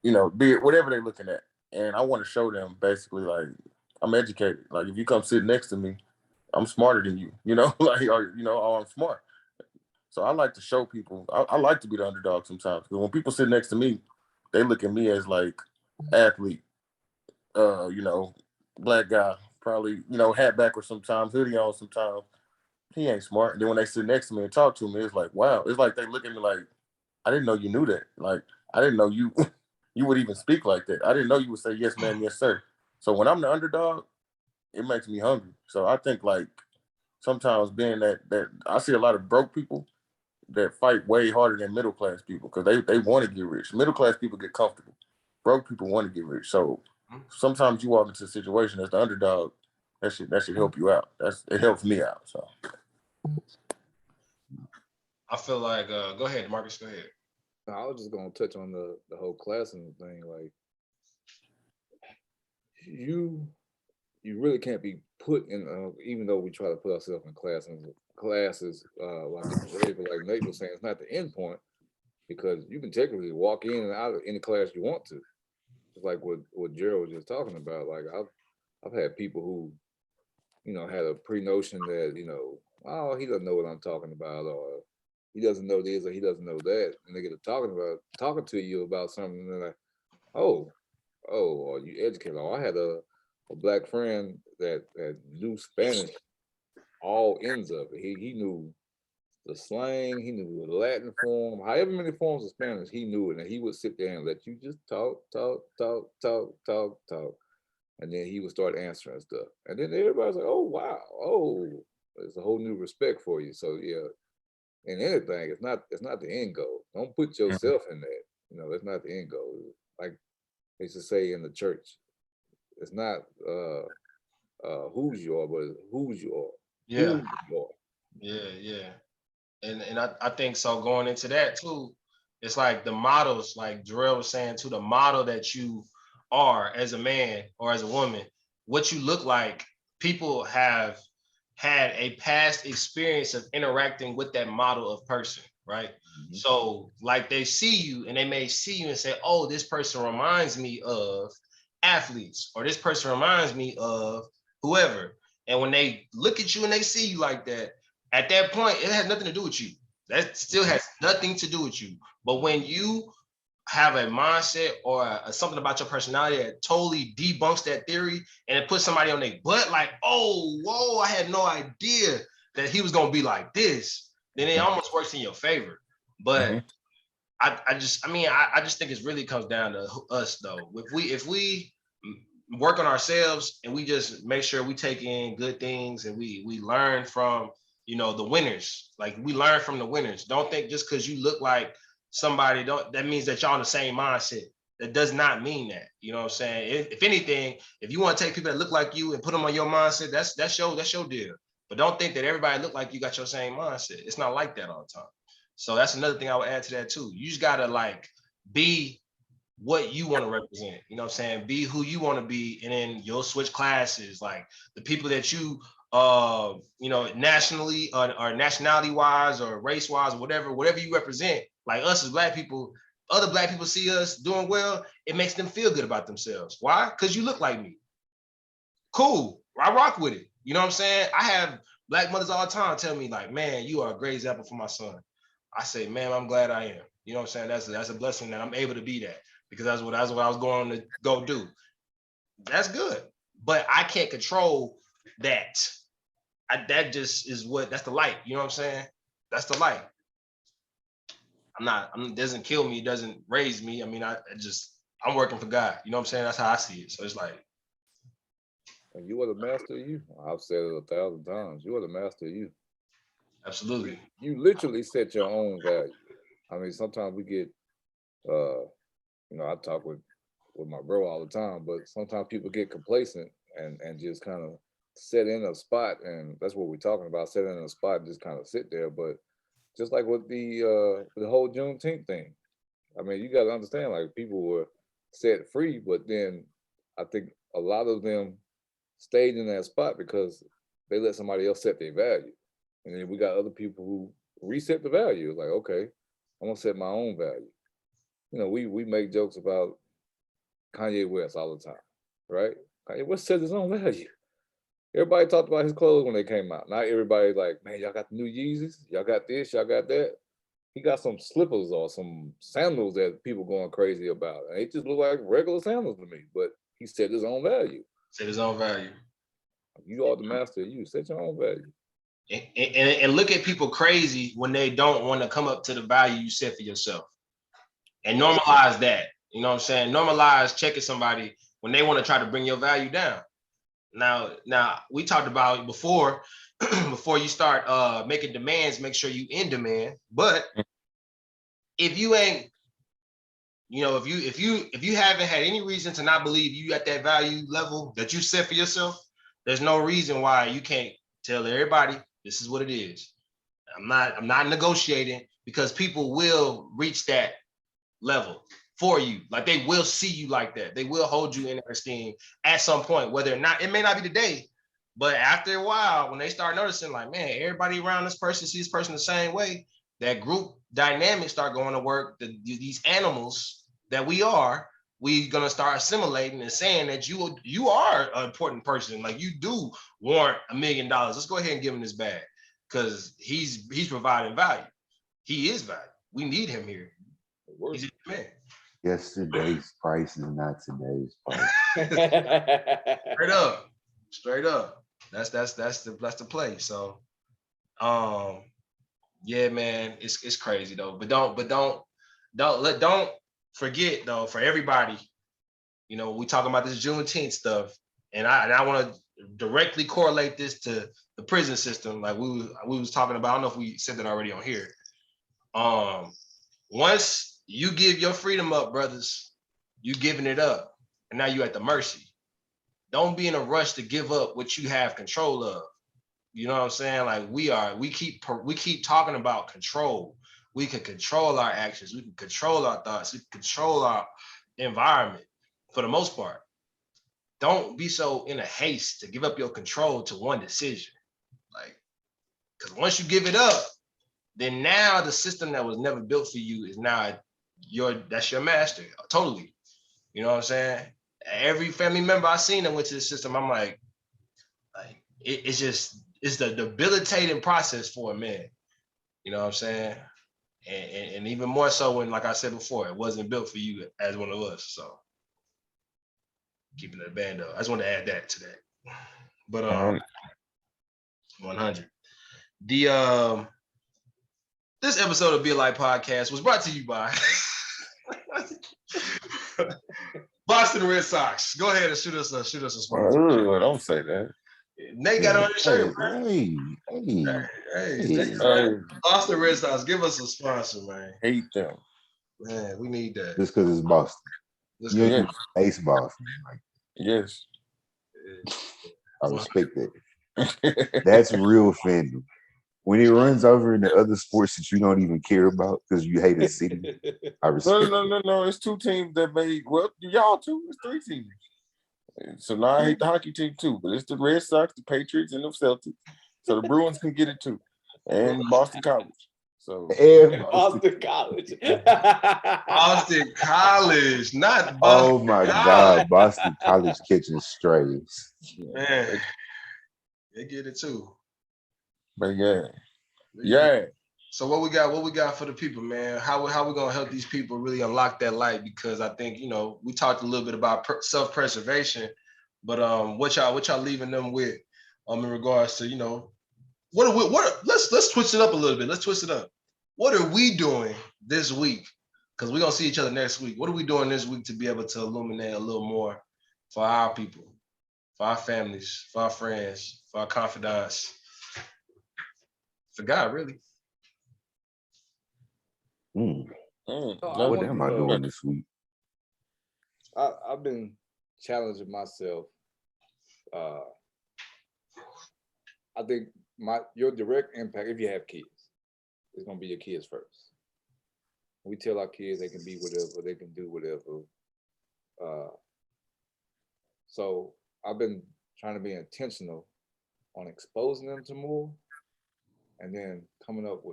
S1: be it whatever they're looking at, and I want to show them basically like I'm educated. Like if you come sit next to me, I'm smarter than you. Like or I'm smart. So I like to show people. I like to be the underdog sometimes because when people sit next to me, they look at me as like athlete, you know, black guy, probably, you know, hat backwards sometimes, hoodie on sometimes. He ain't smart. And then when they sit next to me and talk to me, it's like, wow. It's like they look at me like, I didn't know you knew that. Like, I didn't know you you would even speak like that. I didn't know you would say yes, ma'am, yes, sir. So when I'm the underdog, it makes me hungry. So I think like sometimes being that I see a lot of broke people that fight way harder than middle class people because they want to get rich. Middle class people get comfortable. Broke people want to get rich. So sometimes you walk into a situation as the underdog, that should help you out. It helps me out. So
S2: I feel like go ahead, Marcus. Go ahead.
S4: I was just gonna touch on the whole classism thing. Like you really can't be put in. Even though we try to put ourselves in classes like different ways, but like Nate was saying, it's not the end point because you can technically walk in and out of any class you want to. It's like what Gerald was just talking about. Like I've had people who, you know, had a pre-notion that, you know, oh, he doesn't know what I'm talking about, or he doesn't know this or he doesn't know that. And they get to talking to you about something, and they're like, oh, or you educated. Oh, I had a black friend that knew Spanish, all ends of it. He knew the slang, he knew the Latin form, however many forms of Spanish, he knew it. And he would sit there and let you just talk. And then he would start answering stuff. And then everybody's like, oh, wow. Oh, there's a whole new respect for you. So yeah, in anything, it's not the end goal. Don't put yourself in that. You know, that's not the end goal. Like they used to say in the church, it's not whose you are, but whose you are.
S2: Yeah.
S4: Who you are.
S2: Yeah. And I think so going into that too, it's like the models, like Jarrell was saying too, the model that you are as a man or as a woman, what you look like, people have had a past experience of interacting with that model of person, right? Mm-hmm. So like they see you and they may see you and say, oh, this person reminds me of athletes, or this person reminds me of whoever. And when they look at you and they see you like that, at that point, it has nothing to do with you. That still has nothing to do with you. But when you have a mindset or something about your personality that totally debunks that theory and it puts somebody on their butt, like, oh, whoa, I had no idea that he was gonna be like this, then it almost works in your favor. But I just think it really comes down to us though. If we work on ourselves and we just make sure we take in good things and we learn from, you know, the winners. Like we learn from the winners. Don't think just because you look like somebody, that means that y'all in the same mindset. That does not mean that. You know what I'm saying? If anything, if you want to take people that look like you and put them on your mindset, that's your deal. But don't think that everybody look like you got your same mindset. It's not like that all the time. So that's another thing I would add to that too. You just gotta like be what you want to represent, you know what I'm saying? Be who you want to be, and then you'll switch classes. Like the people that you you know, nationally or nationality wise or race wise, whatever you represent, like us as black people, other black people see us doing well, it makes them feel good about themselves. Why? Because you look like me. Cool, I rock with it. You know what I'm saying? I have black mothers all the time tell me like, man, you are a great example for my son. I say, man, I'm glad I am. You know what I'm saying? That's a blessing that I'm able to be that, because that's what I was going to go do. That's good. But I can't control that. That just is that's the light. You know what I'm saying? That's the light. It doesn't kill me. It doesn't raise me. I mean, I'm working for God. You know what I'm saying? That's how I see it. So it's like.
S4: And you are the master of you. I've said it 1,000 times. You are the master of you.
S2: Absolutely.
S4: You literally set your own value. I mean, sometimes we get, you know, I talk with my bro all the time, but sometimes people get complacent and just kind of set in a spot, and that's what we're talking about, set in a spot and just kind of sit there. But just like with the whole Juneteenth thing, I mean, you got to understand, like people were set free, but then I think a lot of them stayed in that spot because they let somebody else set their value. And then we got other people who reset the value. It's like, okay, I'm gonna set my own value. You know, we make jokes about Kanye West all the time, right? Kanye West set his own value. Everybody talked about his clothes when they came out. Not everybody's like, man, y'all got the new Yeezys, y'all got this, y'all got that. He got some slippers or some sandals that people going crazy about. And it just look like regular sandals to me, but he set his own value.
S2: Set his own value.
S4: You are the master. You set your own value.
S2: And look at people crazy when they don't want to come up to the value you set for yourself. And normalize that. You know what I'm saying? Normalize checking somebody when they want to try to bring your value down. Now we talked about before you start making demands, make sure you in demand. But if you ain't, if you haven't had any reason to not believe you at that value level that you set for yourself, there's no reason why you can't tell everybody this is what it is. I'm not negotiating, because people will reach that level for you. Like, they will see you like that. They will hold you in their esteem at some point, whether or not, it may not be today, but after a while, when they start noticing, like, man, everybody around this person sees this person the same way, that group dynamics start going to work. These animals that we gonna start assimilating and saying that you are an important person. Like, you do warrant $1 million. Let's go ahead and give him this bag, because he's providing value. He is value. We need him here. He's a man.
S3: Yesterday's price is not today's price.
S2: Straight up. That's the play. So, yeah, man, it's crazy though. But don't forget though, for everybody, we talking about this Juneteenth stuff, and I want to directly correlate this to the prison system, like we was talking about. I don't know if we said that already on here. Once you give your freedom up, brothers, you giving it up, and now you at the mercy. Don't be in a rush to give up what you have control of. You know what I'm saying? Like, we keep talking about control. We can control our actions. We can control our thoughts. We can control our environment for the most part. Don't be so in a haste to give up your control to one decision. Like, because once you give it up, then now the system that was never built for you is now that's your master, totally. You know what I'm saying? Every family member I seen that went to the system, I'm like it's the debilitating process for a man. You know what I'm saying? And even more so when, like I said before, it wasn't built for you as one of us. So keeping it a band up. I just want to add that to that. But 100. This episode of Be a Light Podcast was brought to you by Boston Red Sox. Go ahead and shoot us a sponsor.
S1: Don't say that.
S2: Nate got on his shirt.
S3: Hey.
S2: Boston Red Sox, give us a sponsor, man.
S1: Hate them.
S2: Man, we need that.
S3: Just because it's Boston.
S1: Yeah.
S3: Ace Boston.
S1: Yes.
S3: I respect that. That's real fandom. When it runs over into other sports that you don't even care about because you hate a city, I respect
S1: No. It's two teams that made, well, y'all too. It's three teams. So now I hate the hockey team too, but it's the Red Sox, the Patriots, and the Celtics. So the Bruins can get it too. And Boston College. So
S4: Boston College.
S2: Boston College, not Boston.
S3: Oh my God, Boston College catching strays.
S2: Man, they get it too.
S1: But yeah.
S2: So what we got for the people, man? How we gonna help these people really unlock that light? Because I think, we talked a little bit about self-preservation, but what y'all leaving them with in regards to, let's twist it up a little bit. Let's twist it up. What are we doing this week? Because we're gonna see each other next week. What are we doing this week to be able to illuminate a little more for our people, for our families, for our friends, for our confidants, for God, really?
S3: What am I doing this week?
S4: I've been challenging myself. I think your direct impact, if you have kids, is gonna be your kids first. We tell our kids they can be whatever, they can do whatever. So I've been trying to be intentional on exposing them to more, and then coming up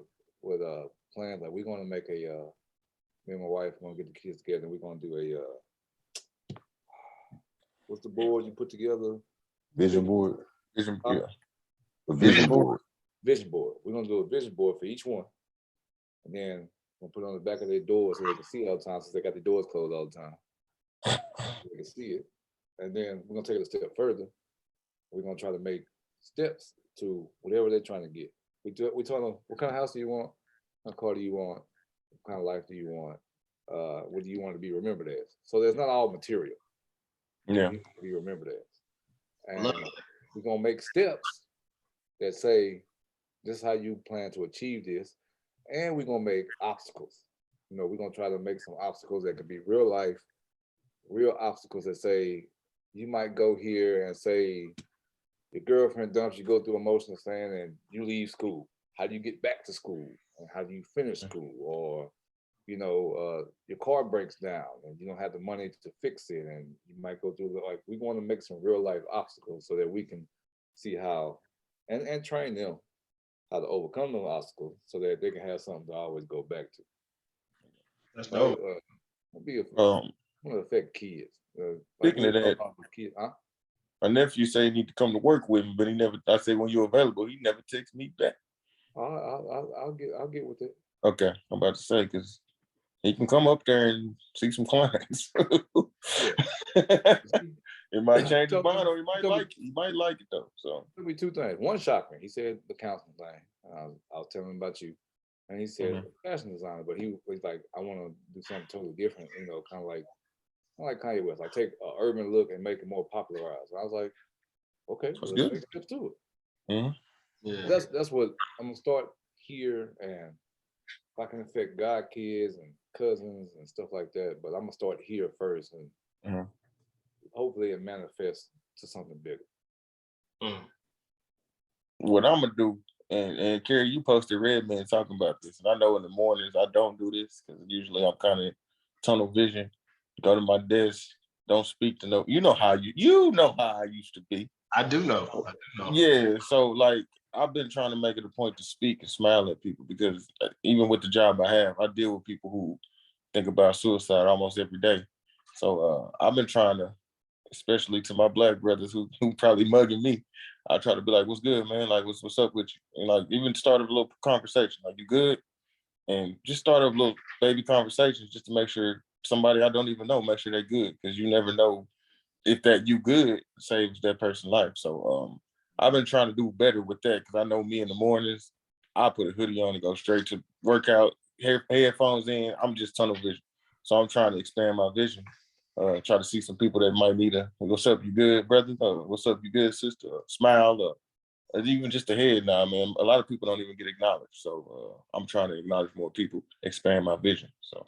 S4: with a plan. Like, we're gonna make me and my wife are gonna get the kids together, and we're gonna do what's the board you put together?
S3: Vision board.
S1: Vision,
S4: Huh?
S1: yeah.
S3: A vision
S2: board.
S3: board.
S4: Vision board. We're gonna do a vision board for each one, and then we'll put it on the back of their door so they can see all the time, since they got the doors closed all the time. So they can see it, and then we're gonna take it a step further. We're gonna try to make steps to whatever they're trying to get. We tell them, what kind of house do you want? What car do you want? What kind of life do you want? What do you want to be remembered as? So there's not all material.
S1: Yeah.
S4: You be remembered as. And
S2: Love
S4: we're gonna make steps that say this is how you plan to achieve this, and we're gonna make obstacles. You know, we're gonna try to make some obstacles that could be real life, real obstacles that say you might go here and say your girlfriend dumps you, go through emotional saying, and you leave school. How do you get back to school? And how do you finish school? Or your car breaks down and you don't have the money to fix it, and you might go through we want to make some real life obstacles so that we can see how and train them how to overcome those obstacles so that they can have something to always go back to.
S2: That's dope.
S4: Be
S1: Um,
S4: want to affect kids.
S1: Speaking of that,
S4: kids, huh?
S1: my nephew said he need to come to work with me, but he never. I said when you're available, he never texts me back.
S4: I'll get with it.
S1: Okay, I'm about to say because he can come up there and see some clients. It might change his mind, or he might like it. He might like it though. So
S4: it'll be two things. One shocked me. He said the counseling thing. I was telling him about you, and he said fashion designer, but he was like, I want to do something totally different. Kind of like Kanye West, like take an urban look and make it more popularized. And I was like, okay, let's make steps to it.
S1: Mm-hmm.
S2: Yeah.
S4: That's what I'm gonna start here, and if I can affect God kids and cousins and stuff like that, but I'm gonna start here first, and hopefully it manifests to something bigger.
S1: What I'm gonna do, and Kerry, you posted Redman talking about this, and I know in the mornings I don't do this because usually I'm kind of tunnel vision. Go to my desk, don't speak to no. You know how I used to be.
S2: I do know.
S1: Yeah, so like I've been trying to make it a point to speak and smile at people because even with the job I have, I deal with people who think about suicide almost every day. So I've been trying to, especially to my Black brothers who probably mugging me, I try to be like, "What's good, man? Like, what's up with you?" And like even start a little conversation, like, "You good?" And just start a little baby conversations just to make sure somebody I don't even know, make sure they're good, because you never know if that you good saves that person's life. So I've been trying to do better with that because I know me in the mornings, I put a hoodie on and go straight to workout, headphones in. I'm just tunnel vision. So I'm trying to expand my vision. Try to see some people that might need what's up, you good, brother? What's up, you good, sister? Smile, or even just a head nod, man. A lot of people don't even get acknowledged. So I'm trying to acknowledge more people, expand my vision. So.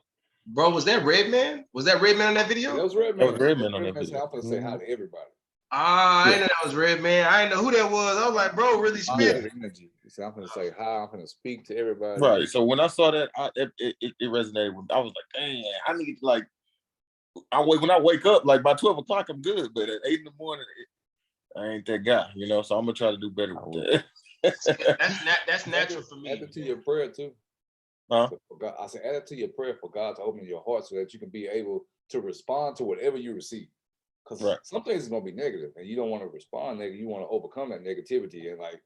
S2: Bro, was that Redman? Was that Redman in that video?
S4: That was Redman.
S1: That was Redman on that video.
S4: I'm gonna say hi to everybody.
S2: I didn't know that was Redman. I didn't know who that was. I was like, bro, really spit.
S4: Energy. He said, I'm gonna say hi. I'm gonna speak to everybody.
S1: Right. So when I saw that, it resonated with me. I was like, dang, I need to when I wake up, like by 12 o'clock, I'm good. But at 8 in the morning, I ain't that guy, So I'm gonna try to do better with
S2: that. That's natural for me.
S4: Add it to your prayer too.
S1: Huh?
S4: God, I said, add it to your prayer for God to open your heart so that you can be able to respond to whatever you receive. Because some things is gonna be negative, and you don't want to respond negative. You want to overcome that negativity and
S1: right.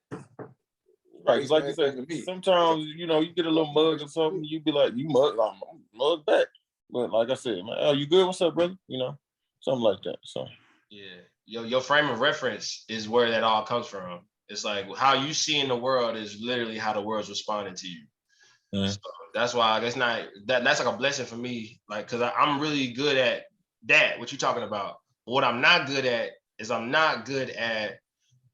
S1: It's like you said, sometimes you get a little mug or something, you be like, you mug back. But like I said, man, oh, you good? What's up, brother? Something like that. So
S2: yeah, your frame of reference is where that all comes from. It's like how you see in the world is literally how the world's responding to you. So that's why that's like a blessing for me, because I'm really good at that, what you're talking about. What I'm not good at is I'm not good at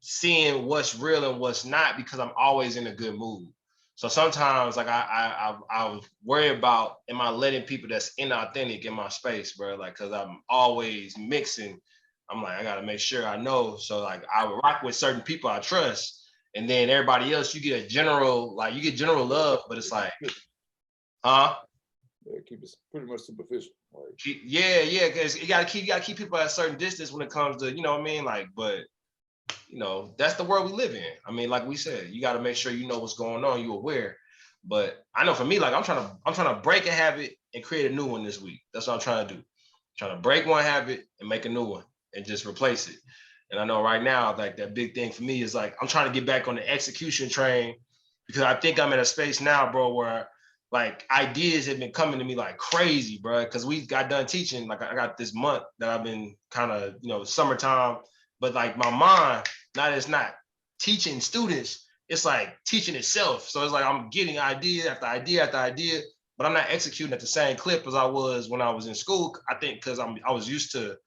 S2: seeing what's real and what's not, because I'm always in a good mood. So sometimes I worry about, am I letting people that's inauthentic in my space, bro? Because I'm always mixing. I'm like, I gotta make sure I know. So I would rock with certain people I trust, and then everybody else, you get general love, but it's like,
S4: yeah, keep it pretty much superficial.
S2: Because you gotta keep people at a certain distance when it comes to, you know what I mean? But that's the world we live in. I mean, like we said, you gotta make sure you know what's going on, you're aware. But I know for me, I'm trying to break a habit and create a new one this week. That's what I'm trying to do. I'm trying to break one habit and make a new one and just replace it. And I know right now, like that big thing for me is like I'm trying to get back on the execution train because I think I'm at a space now, bro, where like ideas have been coming to me like crazy, bro. Because we got done teaching. Like I got this month that I've been kind of, summertime, but like my mind, it's not teaching students, it's like teaching itself. So it's like I'm getting idea after idea after idea, but I'm not executing at the same clip as I was when I was in school. I think because I was used to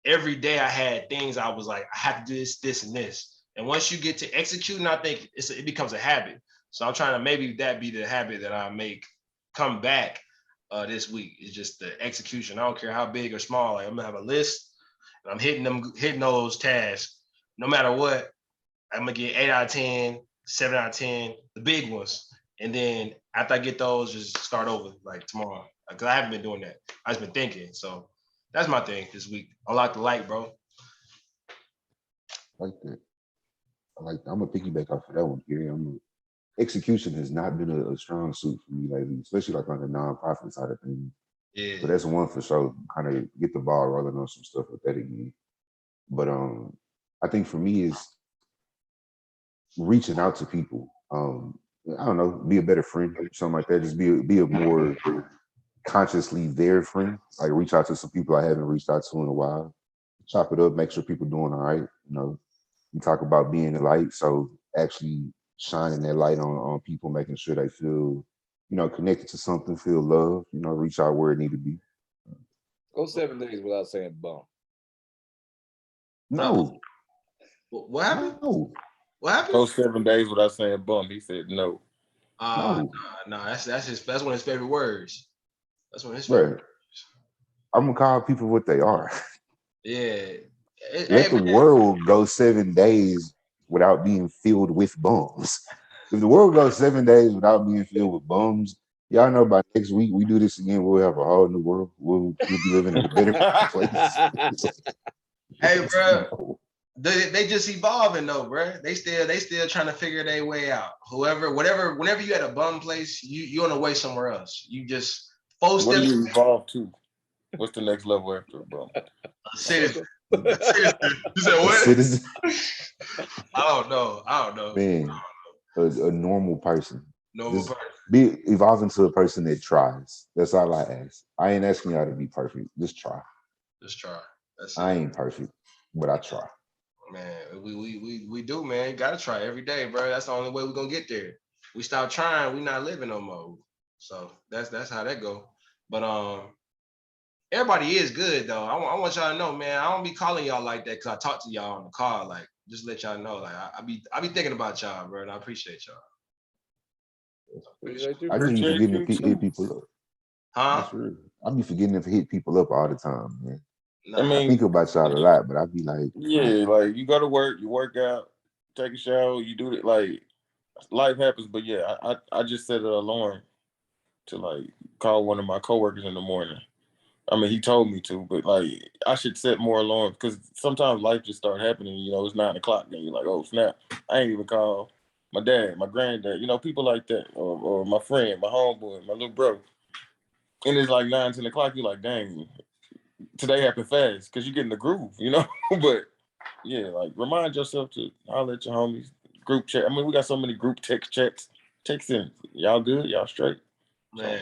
S2: every day I had things I was like, I have to do this, and this. And once you get to executing, I think it becomes a habit. So I'm trying to maybe that be the habit that I make come back this week. It's just the execution. I don't care how big or small. Like I'm gonna have a list and I'm hitting those tasks. No matter what, I'm gonna get 8 out of 10, 7 out of 10, the big ones. And then after I get those, just start over like tomorrow. Because I haven't been doing that. I've just been thinking. So that's my thing this week. Unlock the light, bro.
S3: Like that. I'm gonna piggyback off of that one, Gary. Execution has not been a strong suit for me lately, especially like on the nonprofit side of things.
S2: Yeah.
S3: So that's one for sure. Kind of get the ball rolling on some stuff with that again. But I think for me is reaching out to people. I don't know, be a better friend, something like that. Just be a more consciously their friend. Like reach out to some people I haven't reached out to in a while. Chop it up, make sure people doing all right. You talk about being the light, so actually shining that light on people, making sure they feel, connected to something, feel love, reach out where it need to be.
S4: Go 7 days without saying bum.
S3: No.
S2: What happened?
S3: No.
S2: What happened?
S1: Go 7 days without saying bum. He said no.
S3: No.
S2: That's one of his favorite words. That's one of his
S3: Right.
S2: favorite words.
S3: I'm gonna call people what they are.
S2: Yeah.
S3: Let the world go 7 days without being filled with bums. If the world goes 7 days without being filled with bums, y'all know by next week we do this again, we'll have a whole new world. We'll be living in a better place.
S2: Hey, bro, they just evolving though, bro. They still trying to figure their way out. Whenever you at a bum place, you on the way somewhere else. You just
S1: What do you evolve to? What's the next level after a bum?
S2: Citizen. You said what?
S3: Citizen.
S2: I don't know.
S3: Man, a normal person.
S2: Normal person.
S3: Be evolving to a person that tries. That's all I ask. I ain't asking y'all to be perfect. Just try.
S2: Just try. That's
S3: I ain't perfect, but I try.
S2: Man, we do, man. You gotta try every day, bro. That's the only way we're gonna get there. We stop trying, we not living no more. So that's how that go. But everybody is good though. I want y'all to know, man. I don't be calling y'all like that because I talk to y'all on the call. Like, just let y'all know. Like, I be thinking about y'all, bro, and I appreciate y'all.
S3: I just be forgetting to hit people up.
S2: Huh?
S3: That's real. I be forgetting to hit people up all the time, man.
S1: I mean,
S3: I think about y'all a lot, but I be like,
S1: yeah, like you go to work, you work out, take a shower, you do it. Like life happens, but yeah, I just set an alarm to like call one of my coworkers in the morning. I mean, he told me to, but like I should set more alarms because sometimes life just start happening. It's 9 o'clock, and you're like, oh snap! I ain't even call my dad, my granddad, people like that, or my friend, my homeboy, my little bro. And it's like 9, 10 o'clock. You're like, dang, today happened fast because you get in the groove, But yeah, like remind yourself to holler at your homies, group chat. I mean, we got so many group text chats. Text in. Y'all good? Y'all straight?
S2: Man,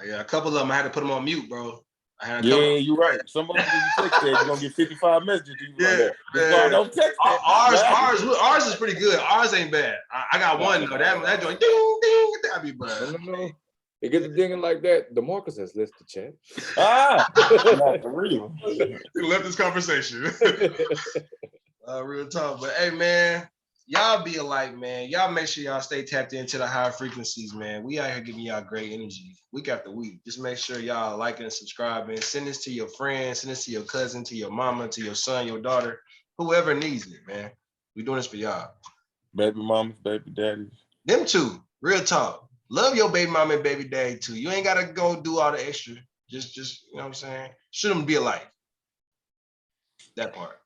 S2: yeah, a couple of them I had to put them on mute, bro.
S1: Yeah, you're right. Some of them when you text that, you're gonna get 55 messages. Don't text that.
S2: Ours is pretty good. Ours ain't bad. I got one though. That joint ding ding. That be bad.
S4: No. It gets dinging like that. DeMarcus has left the chat.
S1: Not for real.
S2: He left this conversation. Real talk. But hey, man, y'all be a light, man. Y'all make sure y'all stay tapped into the higher frequencies, man. We out here giving y'all great energy week after week. Just make sure y'all liking and subscribing. Send this to your friends. Send this to your cousin, to your mama, to your son, your daughter, whoever needs it, man. We doing this for y'all.
S1: Baby mamas, baby daddies.
S2: Them two. Real talk. Love your baby mama and baby daddy too. You ain't gotta go do all the extra. Just you know what I'm saying? Shoot them be a light. That part.